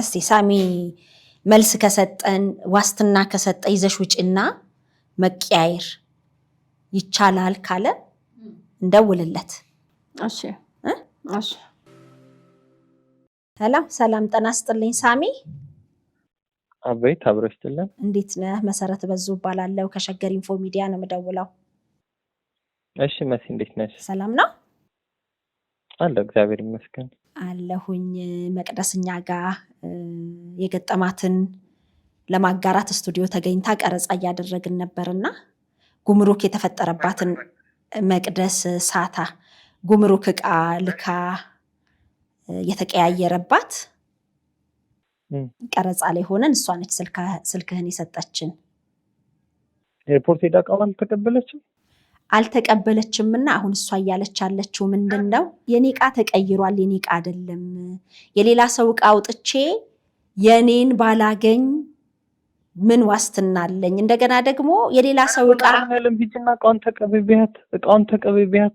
እስቲ ሳሚ መልስ ከሰጠን ዋስትና ከሰጠ ይዘሽ ውጭና መቀያየር ይቻላል ካለ እንደውልለት። እሺ እሺ። ሰላም ጤና ይስጥልኝ ሳሚ። አቤት አብረሽልኝ። እንዴት ነህ? መሰረት በዙ እባላለሁ ከሸገር ኢንፎ ሚዲያ ነው የምደውለው። እሺ መሲ እንዴት ነሽ? ሰላም ነው አለ እግዚአብሔር ይመስገን አለሁኝ። መቅደስኛ ጋር የገጠማትን ለማጋራት ስቱዲዮ ተገኝታ ቀረጻ እያደረግን ነበርና ጉምሩክ የተፈጠረባትን መቅደስ ሳታ ጉምሩክ ዕቃ ልካ የተቀያየረባት ቀረጻ ላይ ሆነን እሷ ነች ስልክህን የሰጠችን። ኤርፖርት ሄዳ ዕቃውን አልተቀበለችምና አሁን እሷ እያለች ያለችው ምንድነው የኔ ዕቃ ተቀይሯል፣ የኔ ዕቃ አይደለም፣ የሌላ ሰው ዕቃ አውጥቼ የኔን ባላገኝ ምን ዋስትና አለኝ? እንደገና ደግሞ የሌላ ሰው ዕቃ ለምቢትና ዕቃውን ተቀበይቢያት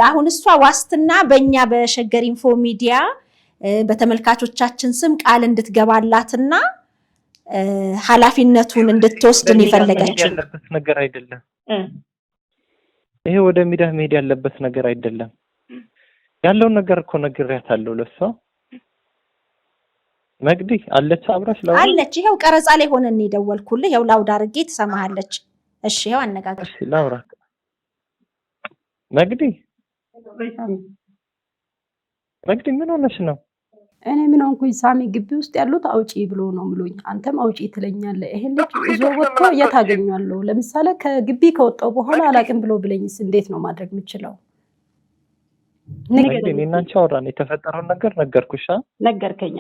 አሁን እሷ ዋስትና በእኛ በሸገር ኢንፎ ሚዲያ በተመልካቾቻችን ስም ቃል እንድትገባላትና ኃላፊነቱን እንድትወስድን የፈለገችው ነገር አይደለም። ይሄ ወደ ሚዲያ መሄድ ያለበት ነገር አይደለም። ያለውን ነገር እኮ ነግሬያታለሁ ለሷ። መግዲ አለች አብራሽ አለች። ይሄው ቀረጻ ላይ ሆነን ደወልኩልህ። ይሄው ላውድ አድርጌ ትሰማሃለች። እሺ ይሄው አነጋገር። እሺ ላውራ። መግዲ ምን ሆነሽ ነው? እኔ ምን ሆንኩኝ? ሳሚ ግቢ ውስጥ ያሉት አውጪ ብሎ ነው ምሎኝ፣ አንተም አውጪ ትለኛለህ። ይሄን ልጅ ይዞ ወጥቶ እያታገኛለሁ። ለምሳሌ ከግቢ ከወጣው በኋላ አላቅም ብሎ ብለኝስ እንዴት ነው ማድረግ የምችለው? ንገረኝ። እኔና አንቺ አወራን፣ የተፈጠረውን ነገር ነገርኩሽ። ነገርከኝ።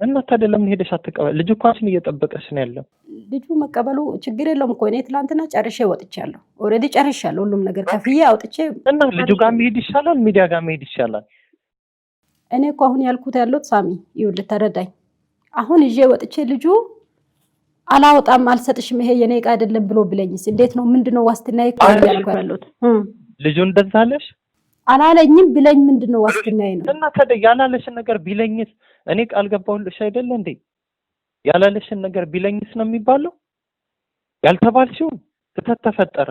እና ታዲያ ለምን ሄደሽ አትቀበል? ልጁ እኮ አንቺን እየጠበቀሽ ነው ያለው። ልጁ መቀበሉ ችግር የለውም እኮ። እኔ ትላንትና ጨርሼ ወጥቻለሁ። ኦልሬዲ ጨርሻለሁ ሁሉም ነገር ከፍዬ አውጥቼ። እና ልጁ ጋር መሄድ ይሻላል ሚዲያ ጋር መሄድ ይሻላል? እኔ እኮ አሁን ያልኩት ያለሁት ሳሚ ይኸውልህ ተረዳኝ። አሁን ይዤ ወጥቼ ልጁ አላወጣም አልሰጥሽም ይሄ የኔ ዕቃ አይደለም ብሎ ብለኝስ እንዴት ነው? ምንድነው ዋስትናዬ? ያልኩ ያለሁት ልጁ እንደዛ አለሽ? አላለኝም ብለኝ ምንድነው ዋስትናዬ ነው? እና ታዲያ ያላለሽን ነገር ቢለኝስ? እኔ ቃል ገባሁልሽ አይደለ እንዴ? ያላለሽን ነገር ቢለኝስ ነው የሚባለው? ያልተባልሽው ስህተት ተፈጠረ።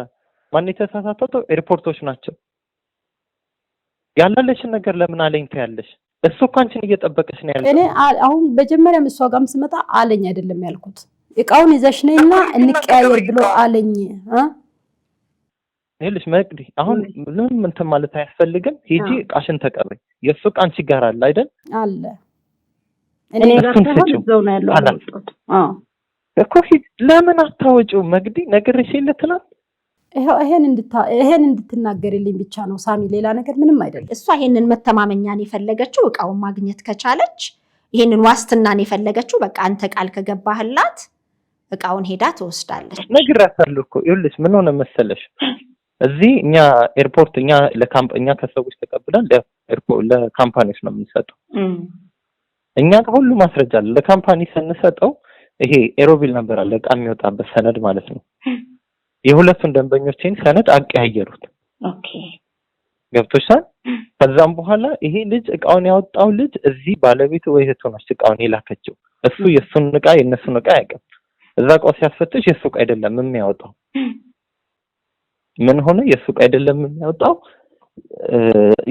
ማን የተሳሳተው? ኤርፖርቶች ናቸው። ያላለሽን ነገር ለምን አለኝ ታያለሽ? እሱ እኮ አንቺን እየጠበቀሽ ነው ያለው። እኔ አሁን መጀመሪያም እሷ ጋርም ስመጣ አለኝ አይደለም ያልኩት፣ ዕቃውን ይዘሽ ነይና እንቀያየር ብሎ አለኝ። ይኸውልሽ መቅዲ አሁን ምንም እንትን ማለት አያስፈልግም። ሂጂ ዕቃሽን ተቀበይ። የእሱ ዕቃ አንቺ ጋር አለ አይደል? አለ። እኔ ጋር ተሆነ ነው ያለው። እኮ ሂጂ። ለምን አታወጪው? መቅዲ ነግሬሽ የለ ትናንት። ይሄን እንድትናገርልኝ ብቻ ነው ሳሚ፣ ሌላ ነገር ምንም አይደለም። እሷ ይሄንን መተማመኛን የፈለገችው ዕቃውን ማግኘት ከቻለች፣ ይሄንን ዋስትናን የፈለገችው በቃ አንተ ቃል ከገባህላት ዕቃውን ሄዳ ትወስዳለች። ነግሬያታለሁ እኮ። ይኸውልሽ ምን ሆነ መሰለሽ፣ እዚህ እኛ ኤርፖርት እኛ ከሰዎች ተቀብለን ለካምፓኒዎች ነው የምንሰጠው። እኛ ሁሉ ማስረጃ አለ። ለካምፓኒ ስንሰጠው ይሄ ኤሮቢል ነበር አለ ዕቃ የሚወጣበት ሰነድ ማለት ነው። የሁለቱን ደንበኞችን ሰነድ አቀያየሩት። ኦኬ ገብቶሻል? ከዛም በኋላ ይሄ ልጅ ዕቃውን ያወጣው ልጅ እዚህ ባለቤቱ ወይ እህቱ ነች ዕቃውን የላከችው። እሱ የሱን ዕቃ የነሱን ዕቃ ያውቃል። እዛ ዕቃው ሲያስፈትሽ የሱ ዕቃ አይደለም የሚያወጣው። ምን ሆነ? የሱ ዕቃ አይደለም የሚያወጣው።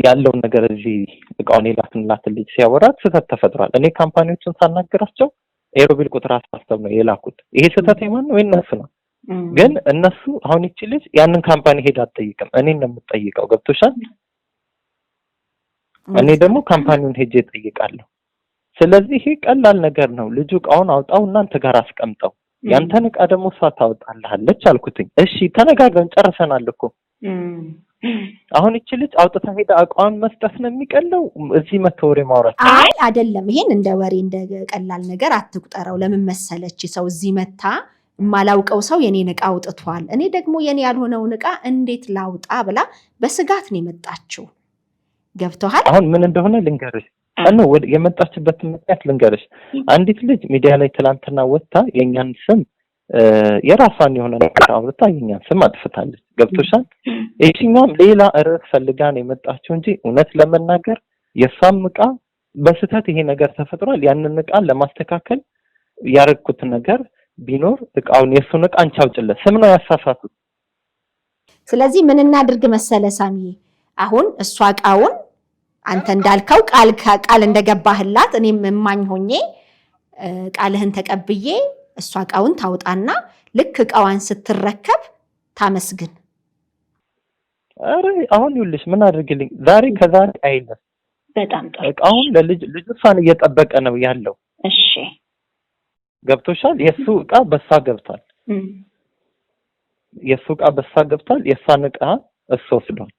ያለውን ነገር እዚህ ዕቃውን የላክንላትን ልጅ ሲያወራት ስህተት ተፈጥሯል። እኔ ካምፓኒዎችን ሳናገራቸው ኤሮቢል ቁጥር አሳስተው ነው የላኩት። ይሄ ስህተት የማን ነው? የነሱ ነው። ግን እነሱ አሁን ይቺ ልጅ ያንን ካምፓኒ ሄዳ አትጠይቅም፣ እኔን ነው የምትጠይቀው። ገብቶሻል? እኔ ደግሞ ካምፓኒውን ሄጄ እጠይቃለሁ። ስለዚህ ይሄ ቀላል ነገር ነው። ልጁ ዕቃውን አውጣው እናንተ ጋር አስቀምጠው፣ ያንተን ዕቃ ደግሞ እሷ ታወጣልሃለች አልኩትኝ። እሺ ተነጋግረን ጨርሰናል እኮ። አሁን ይቺ ልጅ አውጥታ ሄዳ ዕቃውን መስጠት ነው የሚቀለው? እዚህ መተው ወሬ ማውራት? አይ አይደለም። ይሄን እንደ ወሬ እንደ ቀላል ነገር አትቁጠረው። ለምን መሰለች ሰው እዚህ መታ የማላውቀው ሰው የኔን ዕቃ አውጥቷል፣ እኔ ደግሞ የኔ ያልሆነውን ዕቃ እንዴት ላውጣ ብላ በስጋት ነው የመጣችው። ገብቶሃል? አሁን ምን እንደሆነ ልንገርሽ እና የመጣችበት ምክንያት ልንገርሽ። አንዲት ልጅ ሚዲያ ላይ ትላንትና ወጣ የኛን ስም የራሷን የሆነ ነገር አውርታ የኛን ስም አጥፍታለች። ገብቶሻል? እቺኛም ሌላ ርዕስ ፈልጋ ነው የመጣችው እንጂ እውነት ለመናገር የሷም ዕቃ በስተት ይሄ ነገር ተፈጥሯል። ያንን ዕቃ ለማስተካከል ያረኩት ነገር ቢኖር ዕቃውን የሱን ዕቃ አንቺ አውጭለት ስም ነው ያሳሳቱት። ስለዚህ ምን እናድርግ መሰለ ሳሚ፣ አሁን እሷ ዕቃውን አንተ እንዳልከው ቃል እንደገባህላት እኔም እማኝ ሆኜ ቃልህን ተቀብዬ እሷ ዕቃውን ታውጣና ልክ ዕቃዋን ስትረከብ ታመስግን። አረ አሁን ይኸውልሽ ምን አድርግልኝ ዛሬ ከዛሬ አይደለም። በጣም ጥሩ። ዕቃውን ልጅ እሷን እየጠበቀ ነው ያለው። እሺ ገብቶሻል? የሱ ዕቃ በሷ ገብቷል። የሱ ዕቃ በሷ ገብቷል። የሷን ዕቃ እሱ ወስዷል።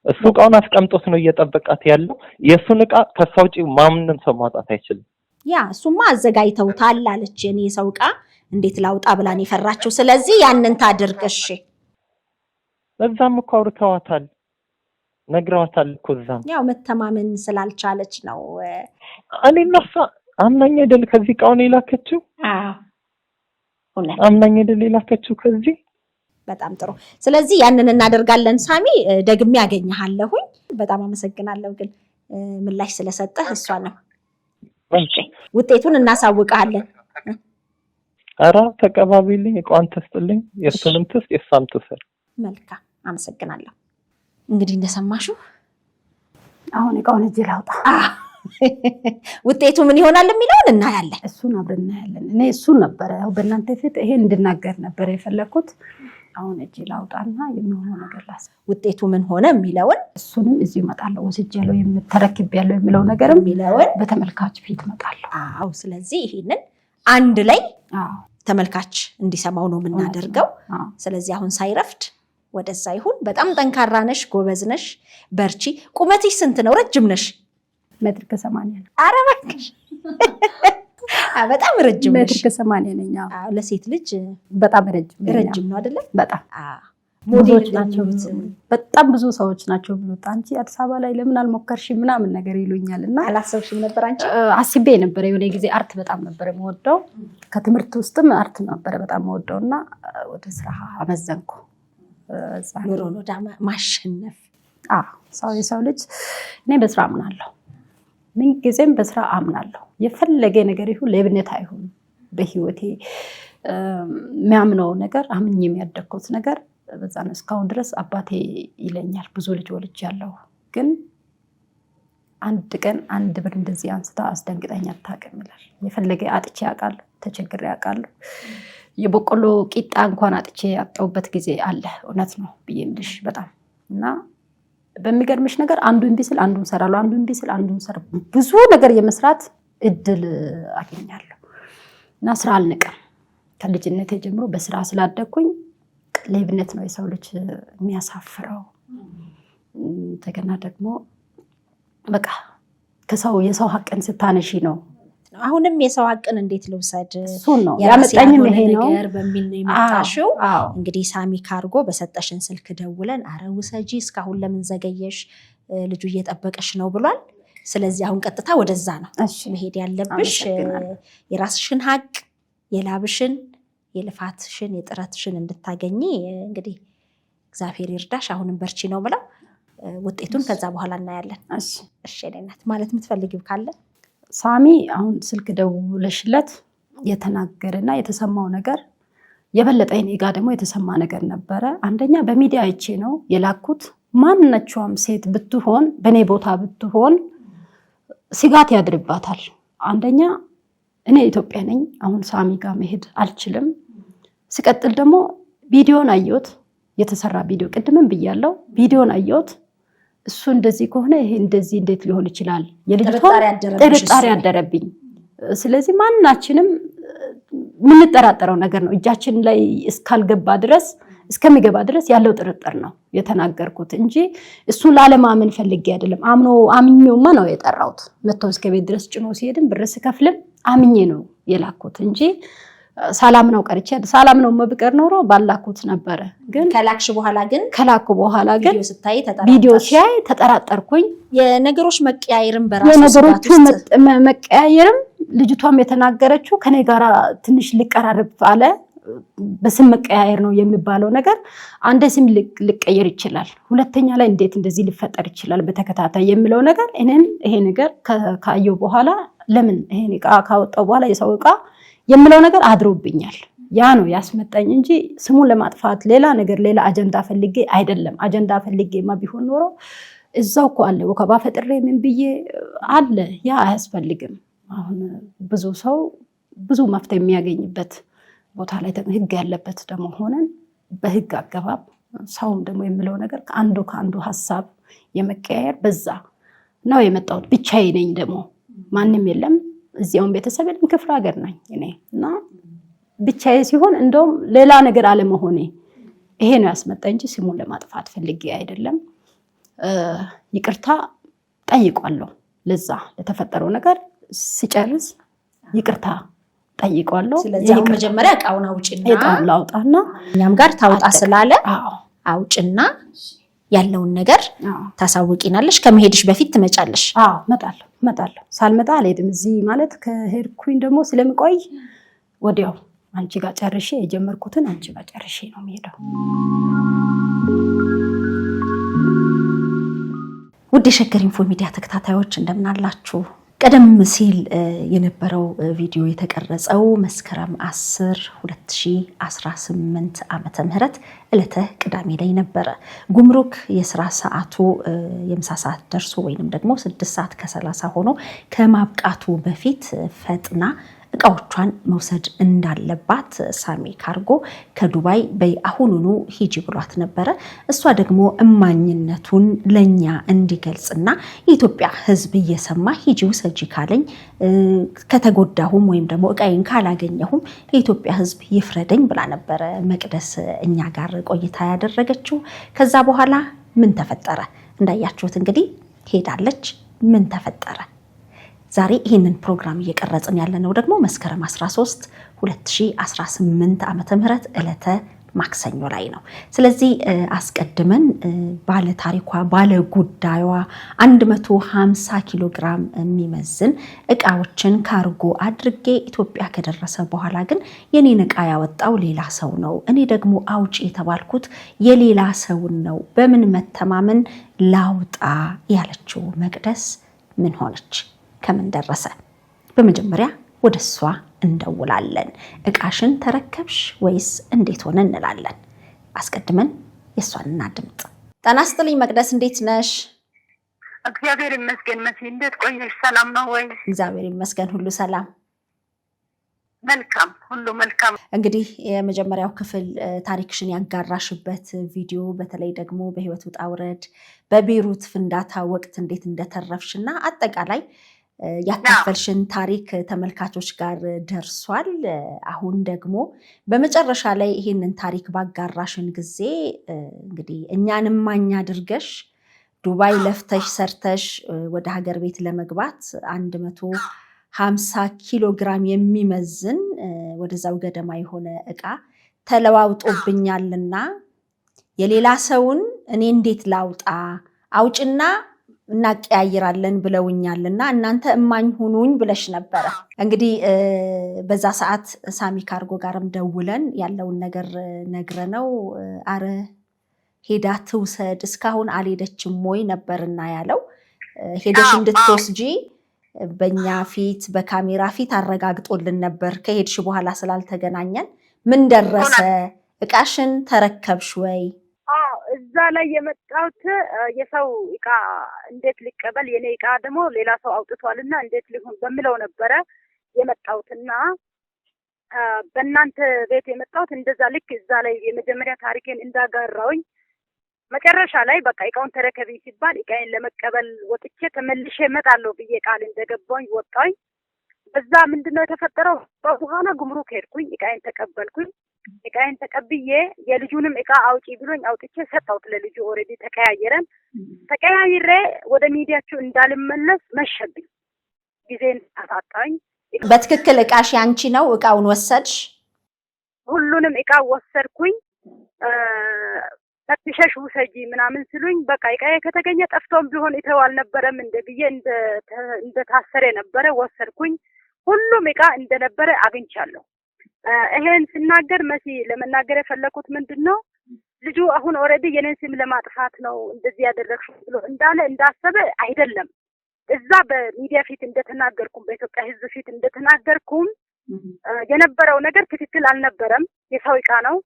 እሱ ዕቃውን አስቀምጦት ነው እየጠበቃት ያለው። የሱን ዕቃ ከሷ ውጪ ማንንም ሰው ማውጣት አይችልም። ያ እሱማ አዘጋጅተውታል አለች። እኔ የሰው ዕቃ እንዴት ላውጣ ብላን የፈራችው። ስለዚህ ያንን ታድርግ። እሺ እዛም እኮ አውርተዋታል፣ ነግረዋታል እኮ እዛም። ያው መተማመን ስላልቻለች ነው። እኔና እሷ አምናኝ አይደል ከዚህ ዕቃውን የላከችው? እውነት አምናኝ አይደል የላከችው ከዚህ። በጣም ጥሩ። ስለዚህ ያንን እናደርጋለን። ሳሚ ደግሜ ያገኘሃለሁኝ። በጣም አመሰግናለሁ ግን ምላሽ ስለሰጠህ እሷ ነው። እሺ ውጤቱን እናሳውቃለን። አራ ተቀባቢልኝ፣ ዕቃውን ተስጥልኝ፣ የሱንም ትስጥ የሷም ትስር። መልካም አመሰግናለሁ። እንግዲህ እንደሰማሽው አሁን ዕቃውን እጄ ላውጣ። ውጤቱ ምን ይሆናል የሚለውን እናያለን። እሱን አብረን እናያለን። እኔ እሱን ነበረ ያው በእናንተ ፊት ይሄን እንድናገር ነበር የፈለኩት። አሁን እጄ ላውጣና የሚሆነው ነገር ላስ ውጤቱ ምን ሆነ የሚለውን እሱንም እዚህ እመጣለሁ። ወስጃለሁ የምተረክቤያለሁ የሚለው ነገርም የሚለውን በተመልካች ፊት እመጣለሁ። አዎ ስለዚህ ይሄንን አንድ ላይ ተመልካች እንዲሰማው ነው የምናደርገው። ስለዚህ አሁን ሳይረፍድ ወደዛ ይሁን። በጣም ጠንካራ ነሽ፣ ጎበዝ ነሽ፣ በርቺ። ቁመትሽ ስንት ነው? ረጅም ነሽ? 1.80 ነው። ኧረ እባክሽ በጣም ረጅም ነሽ። 1.80 ነኝ። ለሴት ልጅ በጣም ረጅም ነው አይደለ? በጣም ሞዴሎች ናቸው። በጣም ብዙ ሰዎች ናቸው ብሎት አንቺ አዲስ አበባ ላይ ለምን አልሞከርሽም ምናምን ነገር ይሉኛልና አላሰብሽም ነበር አንቺ? አስቤ ነበር። የሆነ ጊዜ አርት በጣም ነበር የምወደው፣ ከትምህርት ውስጥም አርት ነበር በጣም የምወደውና ወደ ስራ አመዘንኩ። ኑሮን ወደ ማሸነፍ። የሰው ልጅ እኔ በስራ አምናለሁ፣ ምን ጊዜም በስራ አምናለሁ። የፈለገ ነገር ይሁን ሌብነት አይሁን በህይወቴ የሚያምነው ነገር አምኜ የሚያደግኩት ነገር በዛ ነው። እስካሁን ድረስ አባቴ ይለኛል ብዙ ልጅ ወልጃለሁ፣ ግን አንድ ቀን አንድ ብር እንደዚህ አንስታ አስደንግጠኝ አታውቅም ይላል። የፈለገ አጥቼ አውቃለሁ፣ ተቸግሬ አውቃለሁ። የበቆሎ ቂጣ እንኳን አጥቼ ያጣሁበት ጊዜ አለ። እውነት ነው ብዬ የምልሽ በጣም እና በሚገርምሽ ነገር አንዱ እምቢ ስል አንዱን ሰራለሁ፣ አንዱ እምቢ ስል አንዱን ሰራለሁ። ብዙ ነገር የመስራት እድል አገኛለሁ እና ስራ አልንቅም። ከልጅነቴ ጀምሮ በስራ ስላደግኩኝ ሌብነት ነው የሰው ልጅ የሚያሳፍረው። እንደገና ደግሞ በቃ የሰው ሀቅን ስታነሺ ነው። አሁንም የሰው ሀቅን እንዴት ልውሰድ እሱን ነው ያመጣኝም ይሄ ነው በሚል ነው የመጣሽው። እንግዲህ ሳሚ ካርጎ በሰጠሽን ስልክ ደውለን አረ ውሰጂ እስካሁን ለምን ዘገየሽ ልጁ እየጠበቀሽ ነው ብሏል። ስለዚህ አሁን ቀጥታ ወደዛ ነው መሄድ ያለብሽ። የራስሽን ሀቅ የላብሽን የልፋትሽን የጥረትሽን እንድታገኚ እንግዲህ እግዚአብሔር ይርዳሽ። አሁንም በርቺ ነው ብለው ውጤቱን ከዛ በኋላ እናያለን። እሺ እናት ማለት የምትፈልጊው ካለ ሳሚ አሁን ስልክ ደውለሽለት የተናገረና የተሰማው ነገር የበለጠ እኔ ጋር ደግሞ የተሰማ ነገር ነበረ። አንደኛ በሚዲያ አይቼ ነው የላኩት። ማንኛውም ሴት ብትሆን በኔ ቦታ ብትሆን ስጋት ያድርባታል። አንደኛ እኔ ኢትዮጵያ ነኝ፣ አሁን ሳሚ ጋር መሄድ አልችልም። ሲቀጥል ደግሞ ቪዲዮን አየሁት፣ የተሰራ ቪዲዮ ቅድምም ብያለሁ። ቪዲዮን አየሁት። እሱ እንደዚህ ከሆነ ይሄ እንደዚህ እንዴት ሊሆን ይችላል? የልጅቷ ጥርጣሬ ያደረብኝ። ስለዚህ ማናችንም የምንጠራጠረው ነገር ነው። እጃችን ላይ እስከሚገባ ድረስ ያለው ጥርጥር ነው የተናገርኩት እንጂ እሱን ላለማመን ፈልጌ አይደለም። አምኜውማ ነው የጠራሁት። መጥቶ እስከ ቤት ድረስ ጭኖ ሲሄድም ብር ስከፍልም አምኜ ነው የላኩት እንጂ ሰላም ነው ቀርቼ ሰላም ነው መብቀር ኖሮ ባላኩት ነበር ግን ከላክሽ በኋላ ግን ቪዲዮ ስታይ ቪዲዮ ሲያይ ተጠራጠርኩኝ የነገሮች መቀያየርም በራሱ የነገሮቹ መቀያየርም ልጅቷም የተናገረችው ከኔ ጋራ ትንሽ ሊቀራረብ አለ በስም መቀያየር ነው የሚባለው ነገር አንደ ስም ሊቀየር ይችላል ሁለተኛ ላይ እንዴት እንደዚህ ሊፈጠር ይችላል በተከታታይ የሚለው ነገር እኔን ይሄ ነገር ካየው በኋላ ለምን ይሄን ዕቃ ካወጣው በኋላ የሰው ዕቃ የሚለው ነገር አድሮብኛል ያ ነው ያስመጣኝ እንጂ ስሙን ለማጥፋት ሌላ ነገር ሌላ አጀንዳ ፈልጌ አይደለም አጀንዳ ፈልጌማ ቢሆን ኖሮ እዛው እኮ አለ ወከባ ፈጥሬ ምን ብዬ አለ ያ አያስፈልግም አሁን ብዙ ሰው ብዙ መፍትሄ የሚያገኝበት ቦታ ላይ ህግ ያለበት ደሞ ሆነን በህግ አገባብ ሰውም ደሞ የሚለው ነገር ከአንዱ ሐሳብ የመቀያየር በዛ ነው የመጣው ብቻዬ ነኝ ደሞ ማንንም የለም እዚያውን ቤተሰብ የለም ክፍለ ሀገር ነኝ እኔና ብቻዬ ሲሆን እንደውም ሌላ ነገር አለ መሆኔ ይሄ ነው ያስመጣኝ እንጂ ስሙን ለማጥፋት ፈልጌ አይደለም ይቅርታ ጠይቋለሁ ለዛ ለተፈጠረው ነገር ሲጨርስ ይቅርታ ጠይቋለሁ ስለዚህ መጀመሪያ ዕቃውን አውጪና እኛም ጋር ታውጣ ስላለ አውጭና ያለውን ነገር ታሳውቂናለሽ ከመሄድሽ በፊት ትመጫለሽ መጣለሁ ሳልመጣ አልሄድም እዚህ ማለት ከሄድኩኝ ደግሞ ስለምቆይ ወዲያው አንቺ ጋር ጨርሼ የጀመርኩትን አንቺ ጋር ጨርሼ ነው የምሄደው ውድ የሸገር ኢንፎ ሚዲያ ተከታታዮች እንደምን አላችሁ ቀደም ሲል የነበረው ቪዲዮ የተቀረጸው መስከረም 10 2018 ዓመተ ምህረት ዕለተ ቅዳሜ ላይ ነበር ጉምሩክ የሥራ ሰዓቱ የምሳ ሰዓት ደርሶ ወይንም ደግሞ 6:30 ሆኖ ከማብቃቱ በፊት ፈጥና እቃዎቿን መውሰድ እንዳለባት ሳሚ ካርጎ ከዱባይ በአሁኑኑ ሂጂ ብሏት ነበር እሷ ደግሞ እማኝነቱን ለኛ እንዲገልጽና የኢትዮጵያ ሕዝብ እየሰማ ሂጂ ወሰጂ ካለኝ ከተጎዳሁም ወይም ደግሞ እቃዬን ካላገኘሁም የኢትዮጵያ ሕዝብ ይፍረደኝ ብላ ነበር መቅደስ እኛ ጋር ቆይታ ያደረገችው ከዛ በኋላ ምን ተፈጠረ እንዳያችሁት እንግዲህ ሄዳለች ምን ተፈጠረ ዛሬ ይሄንን ፕሮግራም እየቀረጽን ያለነው ደግሞ መስከረም 13 2018 ዓመተ ምህረት ዕለተ ማክሰኞ ላይ ነው ስለዚህ አስቀድመን ባለ ታሪኳ ባለ ጉዳዩዋ 150 ኪሎ ግራም የሚመዝን እቃዎችን ካርጎ አድርጌ ኢትዮጵያ ከደረሰ በኋላ ግን የኔን እቃ ያወጣው ሌላ ሰው ነው እኔ ደግሞ አውጪ የተባልኩት የሌላ ሰው ነው በምን መተማመን ላውጣ ያለችው መቅደስ ምን ሆነች ከምን ደረሰ በመጀመሪያ ወደሷ እንደውላለን እቃሽን ተረከብሽ ወይስ እንዴት ሆነ እንላለን አስቀድመን የሷን እናድምጥ ጤና ይስጥልኝ መቅደስ እንዴት ነሽ እግዚአብሔር ይመስገን መሲ እንዴት ቆየሽ ሰላም ነው ወይ እግዚአብሔር ይመስገን ሁሉ ሰላም መልካም ሁሉ መልካም እንግዲህ የመጀመሪያው ክፍል ታሪክሽን ያጋራሽበት ቪዲዮ በተለይ ደግሞ በህይወት ውጣ ውረድ በቤሩት ፍንዳታ ወቅት እንዴት እንደተረፍሽና አጠቃላይ ያካፈልሽን ታሪክ ተመልካቾች ጋር ደርሷል አሁን ደግሞ በመጨረሻ ላይ ይሄንን ታሪክ ባጋራሽን ጊዜ እንግዲህ እኛንም ማኛ አድርገሽ ዱባይ ለፍተሽ ሰርተሽ ወደ ሀገር ቤት ለመግባት 150 ኪሎ ግራም የሚመዝን ወደዛው ገደማ የሆነ እቃ ተለዋውጦብኛልና የሌላ ሰውን እኔ እንዴት ላውጣ አውጭና እናቀያይራለን ብለውኛልና እናንተ እማኝ ሁኑኝ ብለሽ ነበር እንግዲህ በዛ ሰዓት ሳሚ ካርጎ ጋርም ደውለን ያለውን ነገር ነግረነው አረ ሄዳ ትውሰድ እስካሁን አልሄደችም ወይ ነበርና ያለው ሄደሽ እንድትወስጂ በእኛ ፊት በካሜራ ፊት አረጋግጦልን ነበር ከሄድሽ በኋላ ስላልተገናኘን ምን ደረሰ እቃሽን ተረከብሽ ወይ እዛ ላይ የመጣሁት የሰው እቃ እንዴት ሊቀበል የኔ እቃ ደግሞ ሌላ ሰው አውጥቷልና እንዴት ሊሆን በሚለው ነበረ የመጣሁትና በእናንተ ቤት የመጣሁት እንደዛ ልክ እዛ ላይ የመጀመሪያ ታሪኬን እንዳጋራውኝ መጨረሻ ላይ በቃ እቃውን ተረከቢ ሲባል እቃዬን ለመቀበል ወጥቼ ተመልሼ እመጣለሁ ብዬ ቃል እንደገባሁኝ ወጣሁኝ በዛ ምንድነው የተፈጠረው በኋላ ጉምሩክ ሄድኩኝ እቃዬን ተቀበልኩኝ እቃዬን ተቀብዬ የልጁንም እቃ አውጪ ብሎኝ አውጥቼ ሰጣሁት ለልጁ ኦሬዲ ተቀያይሬ ወደ ሚዲያችሁ እንዳልመለስ መሸብኝ ጊዜን አሳጣኝ በትክክል እቃሽ ያንቺ ነው እቃውን ወሰድሽ ሁሉንም እቃ ወሰድኩኝ። ተሽሽ ውሰጂ ምናምን ሲሉኝ በቃ እቃዬ ከተገኘ ጠፍቶም ቢሆን ይተው አልነበረም እንደብዬ እንደ ታሰረ ነበረ ወሰድኩኝ። ሁሉም እቃ እንደነበረ አግኝቻለሁ። ይሄን ሲናገር መሲ ለመናገር የፈለኩት ምንድነው ልጁ አሁን ኦሬዲ የኔን ስም ለማጥፋት ነው እንደዚህ ያደረግሽው ብሎ እንዳሰበ አይደለም። እዛ በሚዲያ ፊት እንደተናገርኩም በኢትዮጵያ ሕዝብ ፊት እንደተናገርኩም የነበረው ነገር ትክክል አልነበረም። የሰው እቃ ነው።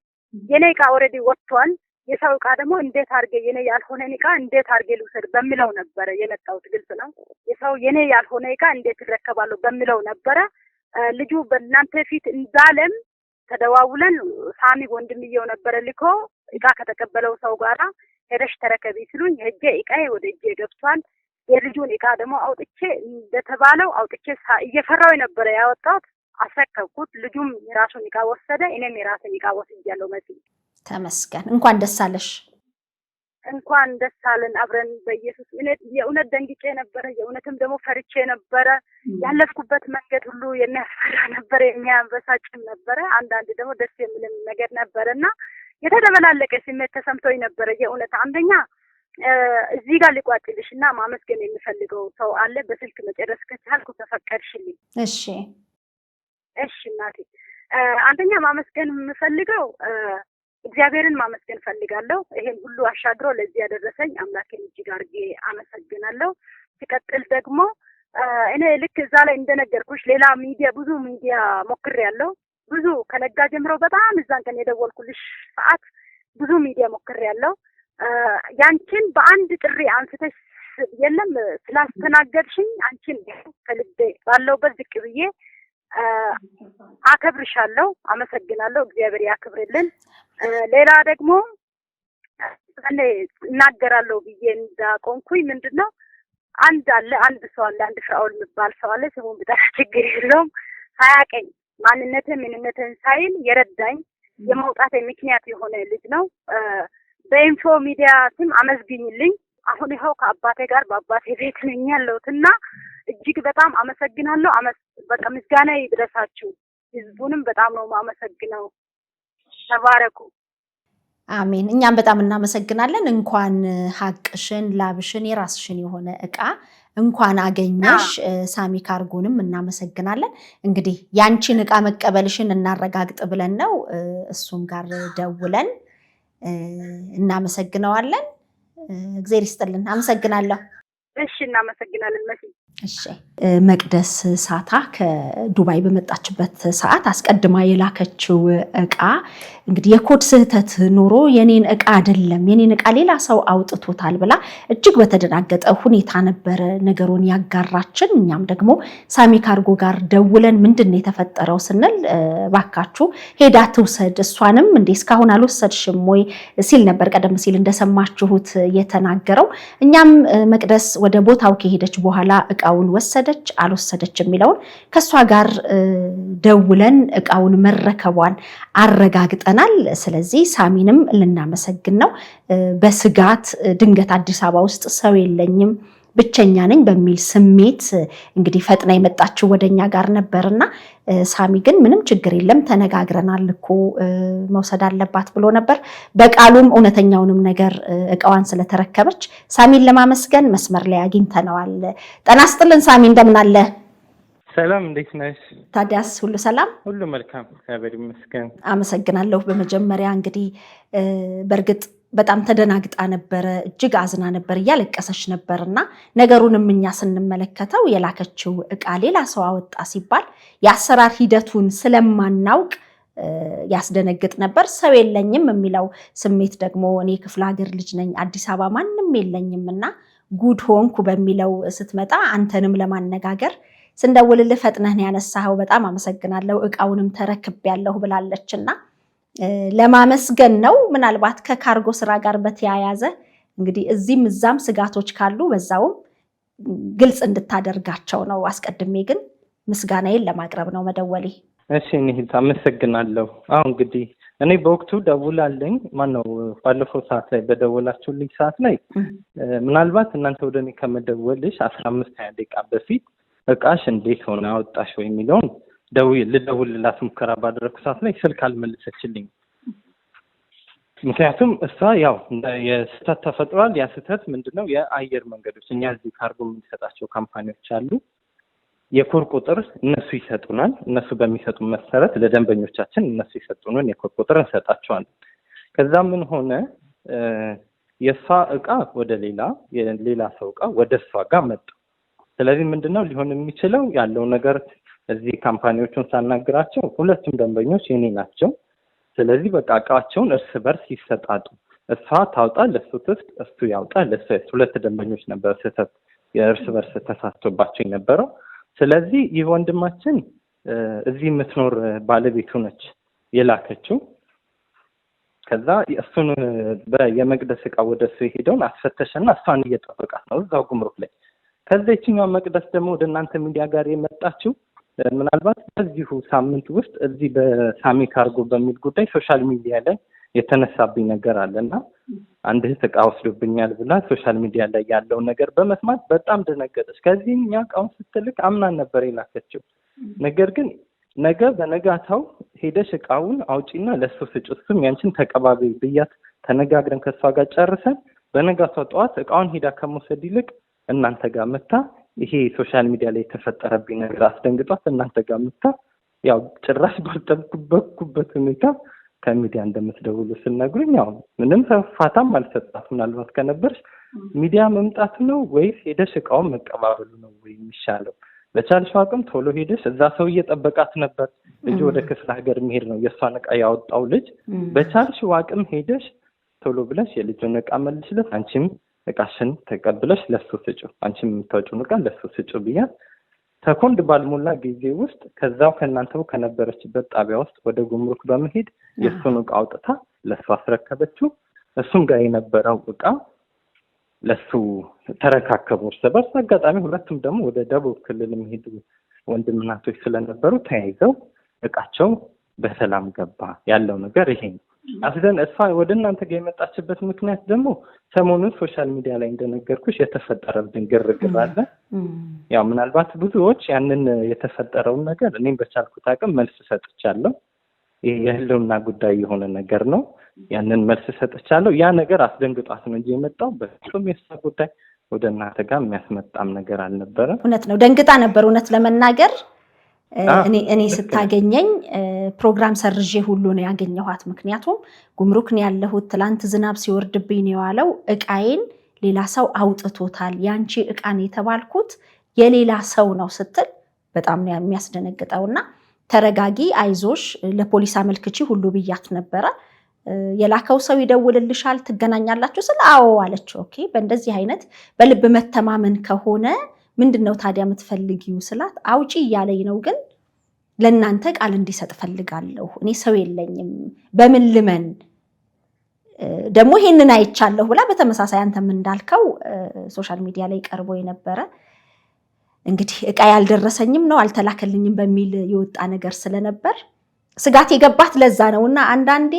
የኔ እቃ ኦሬዲ ወጥቷል። የሰው እቃ ደግሞ እንዴት አድርጌ የኔ ያልሆነ እቃ እንዴት አድርጌ ልውሰድ በሚለው ነበረ የመጣሁት። ግልጽ ነው። የሰው የኔ ያልሆነ እቃ እንዴት ይረከባለሁ በሚለው ነበረ። ልጁ በእናንተ ፊት እንዳለም ተደዋውለን ሳሚ ወንድምየው ነበረ ልኮ እቃ ከተቀበለው ሰው ጋራ ሄደሽ ተረከቢ ሲሉኝ ሄጄ እቃዬ ወደ እጄ ገብቷል። የልጁን እቃ ደግሞ አውጥቼ እንደተባለው አውጥቼ እየፈራው ነበረ ያወጣሁት። አስረከብኩት። ልጁም የራሱን እቃ ወሰደ። እኔም የራሴን እቃ ወስጃለሁ። መሲ ተመስገን። እንኳን ደስ አለሽ። እንኳን ደስ አለን አብረን በኢየሱስ። የእውነት ደንግጬ ነበረ። የእውነትም ደግሞ ፈርቼ ነበረ። ያለፍኩበት መንገድ ሁሉ የሚያስፈራ ነበረ፣ የሚያንበሳጭም ነበረ። አንዳንድ ደግሞ ደስ የሚልም ነገር ነበረና የተደበላለቀ ስሜት ተሰምቶኝ ነበረ። የእውነት አንደኛ እዚህ ጋር ሊቋጥልሽና ማመስገን የሚፈልገው ሰው አለ። በስልክ መጨረስ ከቻልኩ ተፈቀድሽልኝ? እሺ እናቴ። አንደኛ ማመስገን የምፈልገው እግዚአብሔርን ማመስገን ፈልጋለሁ። ይሄን ሁሉ አሻግሮ ለዚህ ያደረሰኝ አምላኬን እጅግ አድርጌ አመሰግናለሁ። ሲቀጥል ደግሞ እኔ ልክ እዛ ላይ እንደነገርኩሽ ሌላ ብዙ ሚዲያ ሞክሬያለሁ። ብዙ ከነጋ ጀምሮ በጣም እዛን ቀን የደወልኩልሽ ሰዓት ብዙ ሚዲያ ሞክሬያለሁ። ያንቺን በአንድ ጥሪ አንስተሽ የለም ስላስተናገድሽኝ አንቺን ከልቤ ባለውበት ዝቅ ብዬ አከብርሻለሁ፣ አመሰግናለሁ። እግዚአብሔር ያክብርልን። ሌላ ደግሞ እኔ እናገራለሁ ብዬ እንዳቆምኩኝ ምንድነው አንድ ሰው አለ፣ አንድ ፍራኦል የሚባል ሰው አለ። ስሙን ብጠራ ችግር የለውም። ሳያቀኝ ማንነትን ምንነትን ሳይል የረዳኝ የመውጣት ምክንያት የሆነ ልጅ ነው። በኢንፎ ሚዲያ ስም አመስግኝልኝ። አሁን ይኸው ከአባቴ ጋር በአባቴ ቤት ነኝ ያለሁትና እጅግ በጣም አመሰግናለሁ። በቃ ምስጋና ይድረሳችሁ። ህዝቡንም በጣም ነው የማመሰግነው። ተባረኩ። አሜን። እኛም በጣም እናመሰግናለን። እንኳን ሀቅሽን ላብሽን የራስሽን የሆነ እቃ እንኳን አገኘሽ። ሳሚ ካርጎንም እናመሰግናለን። እንግዲህ ያንቺን እቃ መቀበልሽን እናረጋግጥ ብለን ነው እሱም ጋር ደውለን እናመሰግነዋለን። እግዚአብሔር ይስጥልን። አመሰግናለሁ። እሺ፣ እናመሰግናለን መሲ። እሺ፣ መቅደስ ሳታ ከዱባይ በመጣችበት ሰዓት አስቀድማ የላከችው እቃ እንግዲህ የኮድ ስህተት ኖሮ የኔን እቃ አይደለም የኔን እቃ ሌላ ሰው አውጥቶታል ብላ እጅግ በተደናገጠ ሁኔታ ነበረ ነገሩን ያጋራችን። እኛም ደግሞ ሳሚ ካርጎ ጋር ደውለን ምንድነው የተፈጠረው ስንል ባካችሁ ሄዳ ትውሰድ፣ እሷንም እንዴ እስካሁን አልወሰድሽም ወይ ሲል ነበር ቀደም ሲል እንደሰማችሁት የተናገረው። እኛም መቅደስ ወደ ቦታው ከሄደች በኋላ እቃውን ወሰደች አልወሰደች የሚለውን ከሷ ጋር ደውለን እቃውን መረከቧን አረጋግጠናል። ስለዚህ ሳሚንም ልናመሰግን ነው። በስጋት ድንገት አዲስ አበባ ውስጥ ሰው የለኝም ብቸኛ ነኝ በሚል ስሜት እንግዲህ ፈጥና የመጣችው ወደኛ ጋር ነበርና ሳሚ ግን ምንም ችግር የለም ተነጋግረናል እኮ መውሰድ አለባት ብሎ ነበር። በቃሉም እውነተኛውንም ነገር እቃዋን ስለተረከበች ሳሚን ለማመስገን መስመር ላይ አግኝተነዋል። ጤና ይስጥልን ሳሚ፣ እንደምን አለ? ሰላም፣ እንዴት ነሽ? ታዲያስ ሁሉ ሰላም? ሁሉ መልካም፣ እግዚአብሔር ይመስገን። አመሰግናለሁ። በመጀመሪያ እንግዲህ በእርግጥ በጣም ተደናግጣ ነበረ፣ እጅግ አዝና ነበር፣ እያለቀሰች ነበርና ነገሩንም እኛ ስንመለከተው የላከችው እቃ ሌላ ሰው አወጣ ሲባል የአሰራር ሂደቱን ስለማናውቅ ያስደነግጥ ነበር። ሰው የለኝም የሚለው ስሜት ደግሞ እኔ ክፍለ ሀገር ልጅ ነኝ፣ አዲስ አበባ ማንም የለኝምና ጉድ ሆንኩ በሚለው ስትመጣ አንተንም ለማነጋገር ስንደውልልህ ፈጥነህን ያነሳኸው በጣም አመሰግናለሁ፣ እቃውንም ተረክቤያለሁ ብላለችና ለማመስገን ነው። ምናልባት ከካርጎ ስራ ጋር በተያያዘ እንግዲህ እዚህም እዛም ስጋቶች ካሉ በዛውም ግልጽ እንድታደርጋቸው ነው። አስቀድሜ ግን ምስጋናዬን ለማቅረብ ነው መደወሌ። እሺ፣ እንሂድ። አመሰግናለሁ። አሁን እንግዲህ እኔ በወቅቱ ደውላለኝ ማነው ባለፈው ሰዓት ላይ በደወላችሁልኝ ሰዓት ላይ ምናልባት እናንተ ወደ እኔ ከመደወልሽ 15-20 ደቂቃ በፊት እቃሽ እንዴት ሆነ አወጣሽ ወይ የሚለውን ልደውልላት ሙከራ ባደረኩ ሰዓት ላይ ስልክ አልመለሰችልኝ። ምክንያቱም እሷ ያው የስህተት ተፈጥሯል። ያ ስህተት ምንድነው? የአየር መንገዶች እኛ እዚህ ካርጎ የምንሰጣቸው ካምፓኒዎች አሉ። የኮድ ቁጥር እነሱ ይሰጡናል። እነሱ በሚሰጡ መሰረት ለደንበኞቻችን እነሱ ይሰጡናል የኮድ ቁጥር እንሰጣቸዋለን። ከዛ ምን ሆነ? የሷ እቃ ወደ ሌላ ሰው እቃ ወደ እሷ ጋር መጣ። ስለዚህ ምንድነው ሊሆን የሚችለው? ያለው ነገር እዚህ ካምፓኒዎቹን ሳናግራቸው ሁለቱም ደንበኞች የኔ ናቸው። ስለዚህ በቃ እቃቸውን እርስ በርስ ይሰጣጡ። እሷ ታውጣ ለሱ ትስጥ፣ እሱ ያውጣ ለሱ። ሁለት ደንበኞች ነበር ስህተት የእርስ በርስ ተሳስቶባቸው የነበረው። ስለዚህ ይህ ወንድማችን እዚህ የምትኖር ባለቤቱ ነች የላከችው። ከዛ እሱን የመቅደስ እቃ ወደሱ ሄደውን አስፈተሸና እሷን እየጠበቃት ነው እዛው ጉምሩክ ላይ። ከዛ ይችኛው መቅደስ ደግሞ ወደ እናንተ ሚዲያ ጋር የመጣችው ምናልባት በዚሁ ሳምንት ውስጥ እዚህ በሳሚ ካርጎ በሚል ጉዳይ ሶሻል ሚዲያ ላይ የተነሳብኝ ነገር አለና አንድ እህት እቃ ወስዶብኛል ብላ ሶሻል ሚዲያ ላይ ያለው ነገር በመስማት በጣም ደነገጠች። ከዚህኛ እቃውን ስትልክ አምናን ነበር የላከችው። ነገር ግን ነገ በነጋታው ሄደሽ እቃውን አውጪና ለሱ ስጭ፣ እሱም ያንቺን ተቀባቢ ብያት ተነጋግረን ከሷ ጋር ጨርሰን በነጋታው ጠዋት እቃውን ሄዳ ከመውሰድ ይልቅ እናንተ ጋር መታ ይሄ ሶሻል ሚዲያ ላይ የተፈጠረብኝ ነገር አስደንግጧት እናንተ ጋር መታ ያው ጭራሽ ባልጠበቅኩበት ሁኔታ ከሚዲያ እንደምትደውሉ ስነግሩኝ ያው ምንም ፋታም አልሰጣት። ምናልባት ከነበርሽ ሚዲያ መምጣት ነው ወይስ ሄደሽ እቃውን መቀባበሉ ነው ወይ የሚሻለው? በቻልሽው አቅም ቶሎ ሄደሽ እዛ ሰው እየጠበቃት ነበር። ልጅ ወደ ክፍለ ሀገር መሄድ ነው የሷን እቃ ያወጣው ልጅ። በቻልሽው አቅም ሄደሽ ቶሎ ብለሽ የልጁን እቃ መልሽለት፣ አንቺም እቃሽን ተቀብለሽ ለሱ ስጩ፣ አንቺም የምታወጪውን እቃ ለሱ ስጩ ብያት ሰኮንድ ባልሞላ ጊዜ ውስጥ ከዛው ከእናንተው ከነበረችበት ጣቢያ ውስጥ ወደ ጉምሩክ በመሄድ የሱን እቃ አውጥታ ለሱ አስረከበችው። እሱም ጋር የነበረው እቃ ለሱ ተረካከቡ እርስ በርስ። አጋጣሚ ሁለቱም ደግሞ ወደ ደቡብ ክልል የሚሄዱ ወንድምናቶች ስለነበሩ ተያይዘው እቃቸው በሰላም ገባ። ያለው ነገር ይሄ ነው። አስደን እሷ ወደ እናንተ ጋር የመጣችበት ምክንያት ደግሞ ሰሞኑን ሶሻል ሚዲያ ላይ እንደነገርኩሽ የተፈጠረብን ግርግር አለ። ያው ምናልባት ብዙዎች ያንን የተፈጠረውን ነገር እኔም በቻልኩት አቅም መልስ ሰጥቻለሁ። ይሄ የህልውና ጉዳይ የሆነ ነገር ነው። ያንን መልስ ሰጥቻለሁ። ያ ነገር አስደንግጧት ነው እንጂ የመጣው በፍጹም የሷ ጉዳይ ወደ እናንተ ጋር የሚያስመጣም ነገር አልነበረም። እውነት ነው፣ ደንግጣ ነበር እውነት ለመናገር። እኔ ስታገኘኝ ፕሮግራም ሰርዤ ሁሉ ነው ያገኘኋት። ምክንያቱም ጉምሩክ ነው ያለሁት። ትላንት ዝናብ ሲወርድብኝ ነው የዋለው። እቃዬን ሌላ ሰው አውጥቶታል፣ ያንቺ እቃ ነው የተባልኩት የሌላ ሰው ነው ስትል በጣም ነው የሚያስደነግጠውና ተረጋጊ፣ አይዞሽ፣ ለፖሊስ አመልክቺ ሁሉ ብያት ነበረ። የላከው ሰው ይደውልልሻል፣ ትገናኛላችሁ ስለ አዎ አለች። ኦኬ፣ በእንደዚህ አይነት በልብ መተማመን ከሆነ ምንድነው ታዲያ የምትፈልጊው ስላት አውጪ እያለኝ ነው፣ ግን ለእናንተ ቃል እንዲሰጥ ፈልጋለሁ። እኔ ሰው የለኝም፣ በምን ልመን? ደግሞ ይሄንን አይቻለሁ ብላ በተመሳሳይ አንተም እንዳልከው ሶሻል ሚዲያ ላይ ቀርቦ የነበረ እንግዲህ እቃ ያልደረሰኝም ነው አልተላከልኝም በሚል የወጣ ነገር ስለነበር ስጋት የገባት ለዛ ነው። እና አንዳንዴ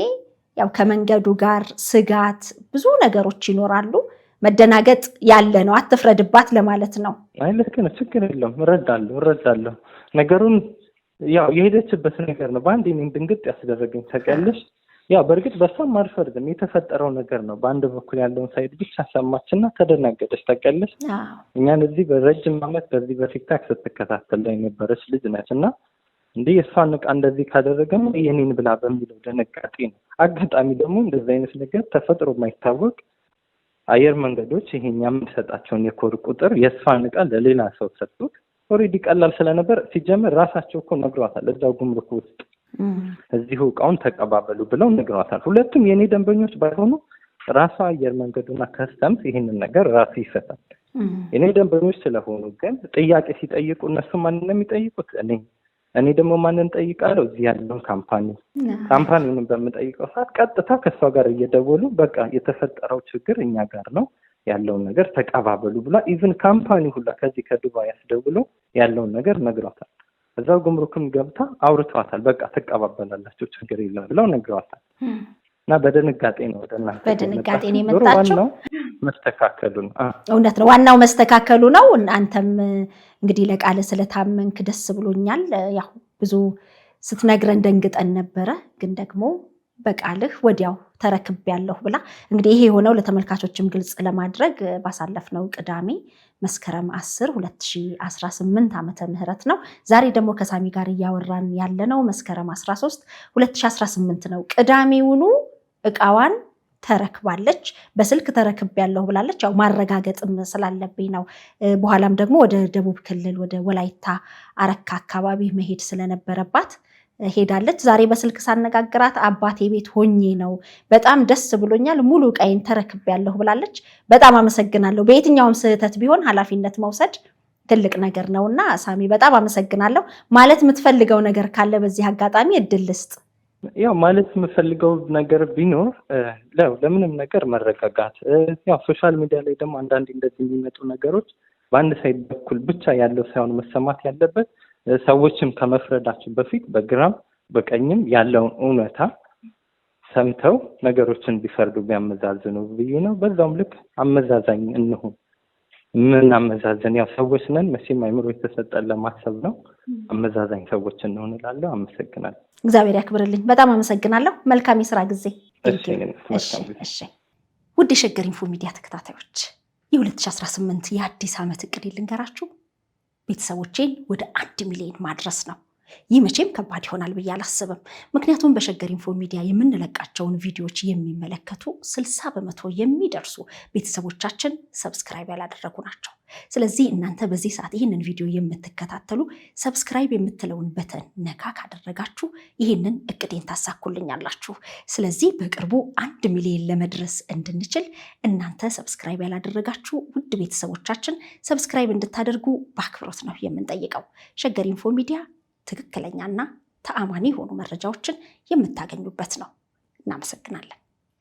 ያው ከመንገዱ ጋር ስጋት ብዙ ነገሮች ይኖራሉ። መደናገጥ ያለ ነው፣ አትፍረድባት ለማለት ነው። አይ ልክ ነህ፣ ችግር የለውም፣ እረዳለሁ። ነገሩን ያው የሄደችበት ነገር ነው በአንድ እኔን ድንግጥ ያስደረገኝ ተቀልሽ። ያው በእርግጥ በሷም አልፈርድም፣ የተፈጠረው ነገር ነው። በአንድ በኩል ያለውን ሳይድ ብቻ ሰማችና ተደናገጠች ተቀልሽ። እኛን እዚህ በረጅም ዓመት በዚህ በቲክታክ ስትከታተል ላይ የነበረች ልጅ ነች እና እንዲህ የእሷን እቃ እንደዚህ ካደረገም የኔን ብላ በሚለው ደነጋጤ ነው። አጋጣሚ ደግሞ እንደዚህ አይነት ነገር ተፈጥሮ የማይታወቅ አየር መንገዶች ይሄኛ የምንሰጣቸውን የኮድ ቁጥር የእሷን እቃ ለሌላ ሰው ሰጡት። ኦልሬዲ ቀላል ስለነበር ሲጀምር ራሳቸው እኮ ነግሯታል። እዛው ጉምሩክ ውስጥ እዚሁ እቃውን ተቀባበሉ ብለው ነግሯታል። ሁለቱም የኔ ደንበኞች ባይሆኑ ራሷ አየር መንገዱና ከስተምስ ይሄንን ነገር ራሱ ይፈታል። የኔ ደንበኞች ስለሆኑ ግን ጥያቄ ሲጠይቁ እነሱ ማንን ነው የሚጠይቁት? እኔ ደግሞ ማንን ጠይቃለሁ? እዚህ ያለውን ካምፓኒውንም በምጠይቀው ሰዓት ቀጥታ ከሷ ጋር እየደወሉ በቃ የተፈጠረው ችግር እኛ ጋር ነው ያለውን ነገር ተቀባበሉ ብላ ኢቭን ካምፓኒ ሁላ ከዚህ ከዱባይ ያስደውሎ ያለውን ነገር ነግሯታል። እዛው ጉምሩክም ገብታ አውርቷታል። በቃ ተቀባበላላችሁ ችግር የለም ብለው ነግሯታል። እና በድንጋጤ ነው በድንጋጤ ነው የመጣችው። መስተካከሉ ነው። እውነት ነው፣ ዋናው መስተካከሉ ነው። አንተም እንግዲህ ለቃል ስለታመንክ ደስ ብሎኛል። ያው ብዙ ስትነግረን ደንግጠን ነበረ፣ ግን ደግሞ በቃልህ ወዲያው ተረክቤያለሁ ብላ እንግዲህ ይሄ የሆነው ለተመልካቾችም ግልጽ ለማድረግ ባሳለፍነው ቅዳሜ መስከረም 10 2018 ዓመተ ምህረት ነው። ዛሬ ደግሞ ከሳሚ ጋር እያወራን ያለነው መስከረም 13 2018 ነው። ቅዳሜውኑ እቃዋን ተረክባለች። በስልክ ተረክቤያለሁ ብላለች። ያው ማረጋገጥም ስላለብኝ ነው። በኋላም ደግሞ ወደ ደቡብ ክልል ወደ ወላይታ አረካ አካባቢ መሄድ ስለነበረባት ሄዳለች። ዛሬ በስልክ ሳነጋግራት አባቴ ቤት ሆኜ ነው፣ በጣም ደስ ብሎኛል፣ ሙሉ ቀይን ተረክቤያለሁ ብላለች። በጣም አመሰግናለሁ። በየትኛውም ስህተት ቢሆን ኃላፊነት መውሰድ ትልቅ ነገር ነውና ሳሚ በጣም አመሰግናለሁ። ማለት የምትፈልገው ነገር ካለ በዚህ አጋጣሚ እድል ልስጥ። ያው ማለት የምፈልገው ነገር ቢኖር ለምንም ነገር መረጋጋት። ያው ሶሻል ሚዲያ ላይ ደግሞ አንዳንድ እንደዚህ የሚመጡ ነገሮች በአንድ ሳይድ በኩል ብቻ ያለው ሳይሆን መሰማት ያለበት ሰዎችም ከመፍረዳቸው በፊት በግራም በቀኝም ያለውን እውነታ ሰምተው ነገሮችን ቢፈርዱ ቢያመዛዝኑ ብዬ ነው። በዛውም ልክ አመዛዛኝ እንሁን። ምን አመዛዘን? ያው ሰዎች ነን፣ መቼም አይምሮ የተሰጠን ለማሰብ ነው። አመዛዛኝ ሰዎች እንሆን እላለሁ። አመሰግናለሁ። እግዚአብሔር ያክብርልኝ። በጣም አመሰግናለሁ። መልካም የስራ ጊዜ። እሺ ውድ የሸገር ኢንፎ ሚዲያ ተከታታዮች የ2018 የአዲስ ዓመት እቅድ ልንገራችሁ። ቤተሰቦቼን ወደ 1 ሚሊዮን ማድረስ ነው። ይህ መቼም ከባድ ይሆናል ብዬ አላስብም። ምክንያቱም በሸገር ኢንፎ ሚዲያ የምንለቃቸውን ቪዲዮዎች የሚመለከቱ 60% የሚደርሱ ቤተሰቦቻችን ሰብስክራይብ ያላደረጉ ናቸው። ስለዚህ እናንተ በዚህ ሰዓት ይህንን ቪዲዮ የምትከታተሉ ሰብስክራይብ የምትለውን በተን ነካ ካደረጋችሁ ይህንን እቅዴን ታሳኩልኛላችሁ። ስለዚህ በቅርቡ 1 ሚሊዮን ለመድረስ እንድንችል እናንተ ሰብስክራይብ ያላደረጋችሁ ውድ ቤተሰቦቻችን ሰብስክራይብ እንድታደርጉ በአክብሮት ነው የምንጠይቀው። ሸገር ኢንፎ ሚዲያ ትክክለኛና ተአማኒ የሆኑ መረጃዎችን የምታገኙበት ነው። እናመሰግናለን።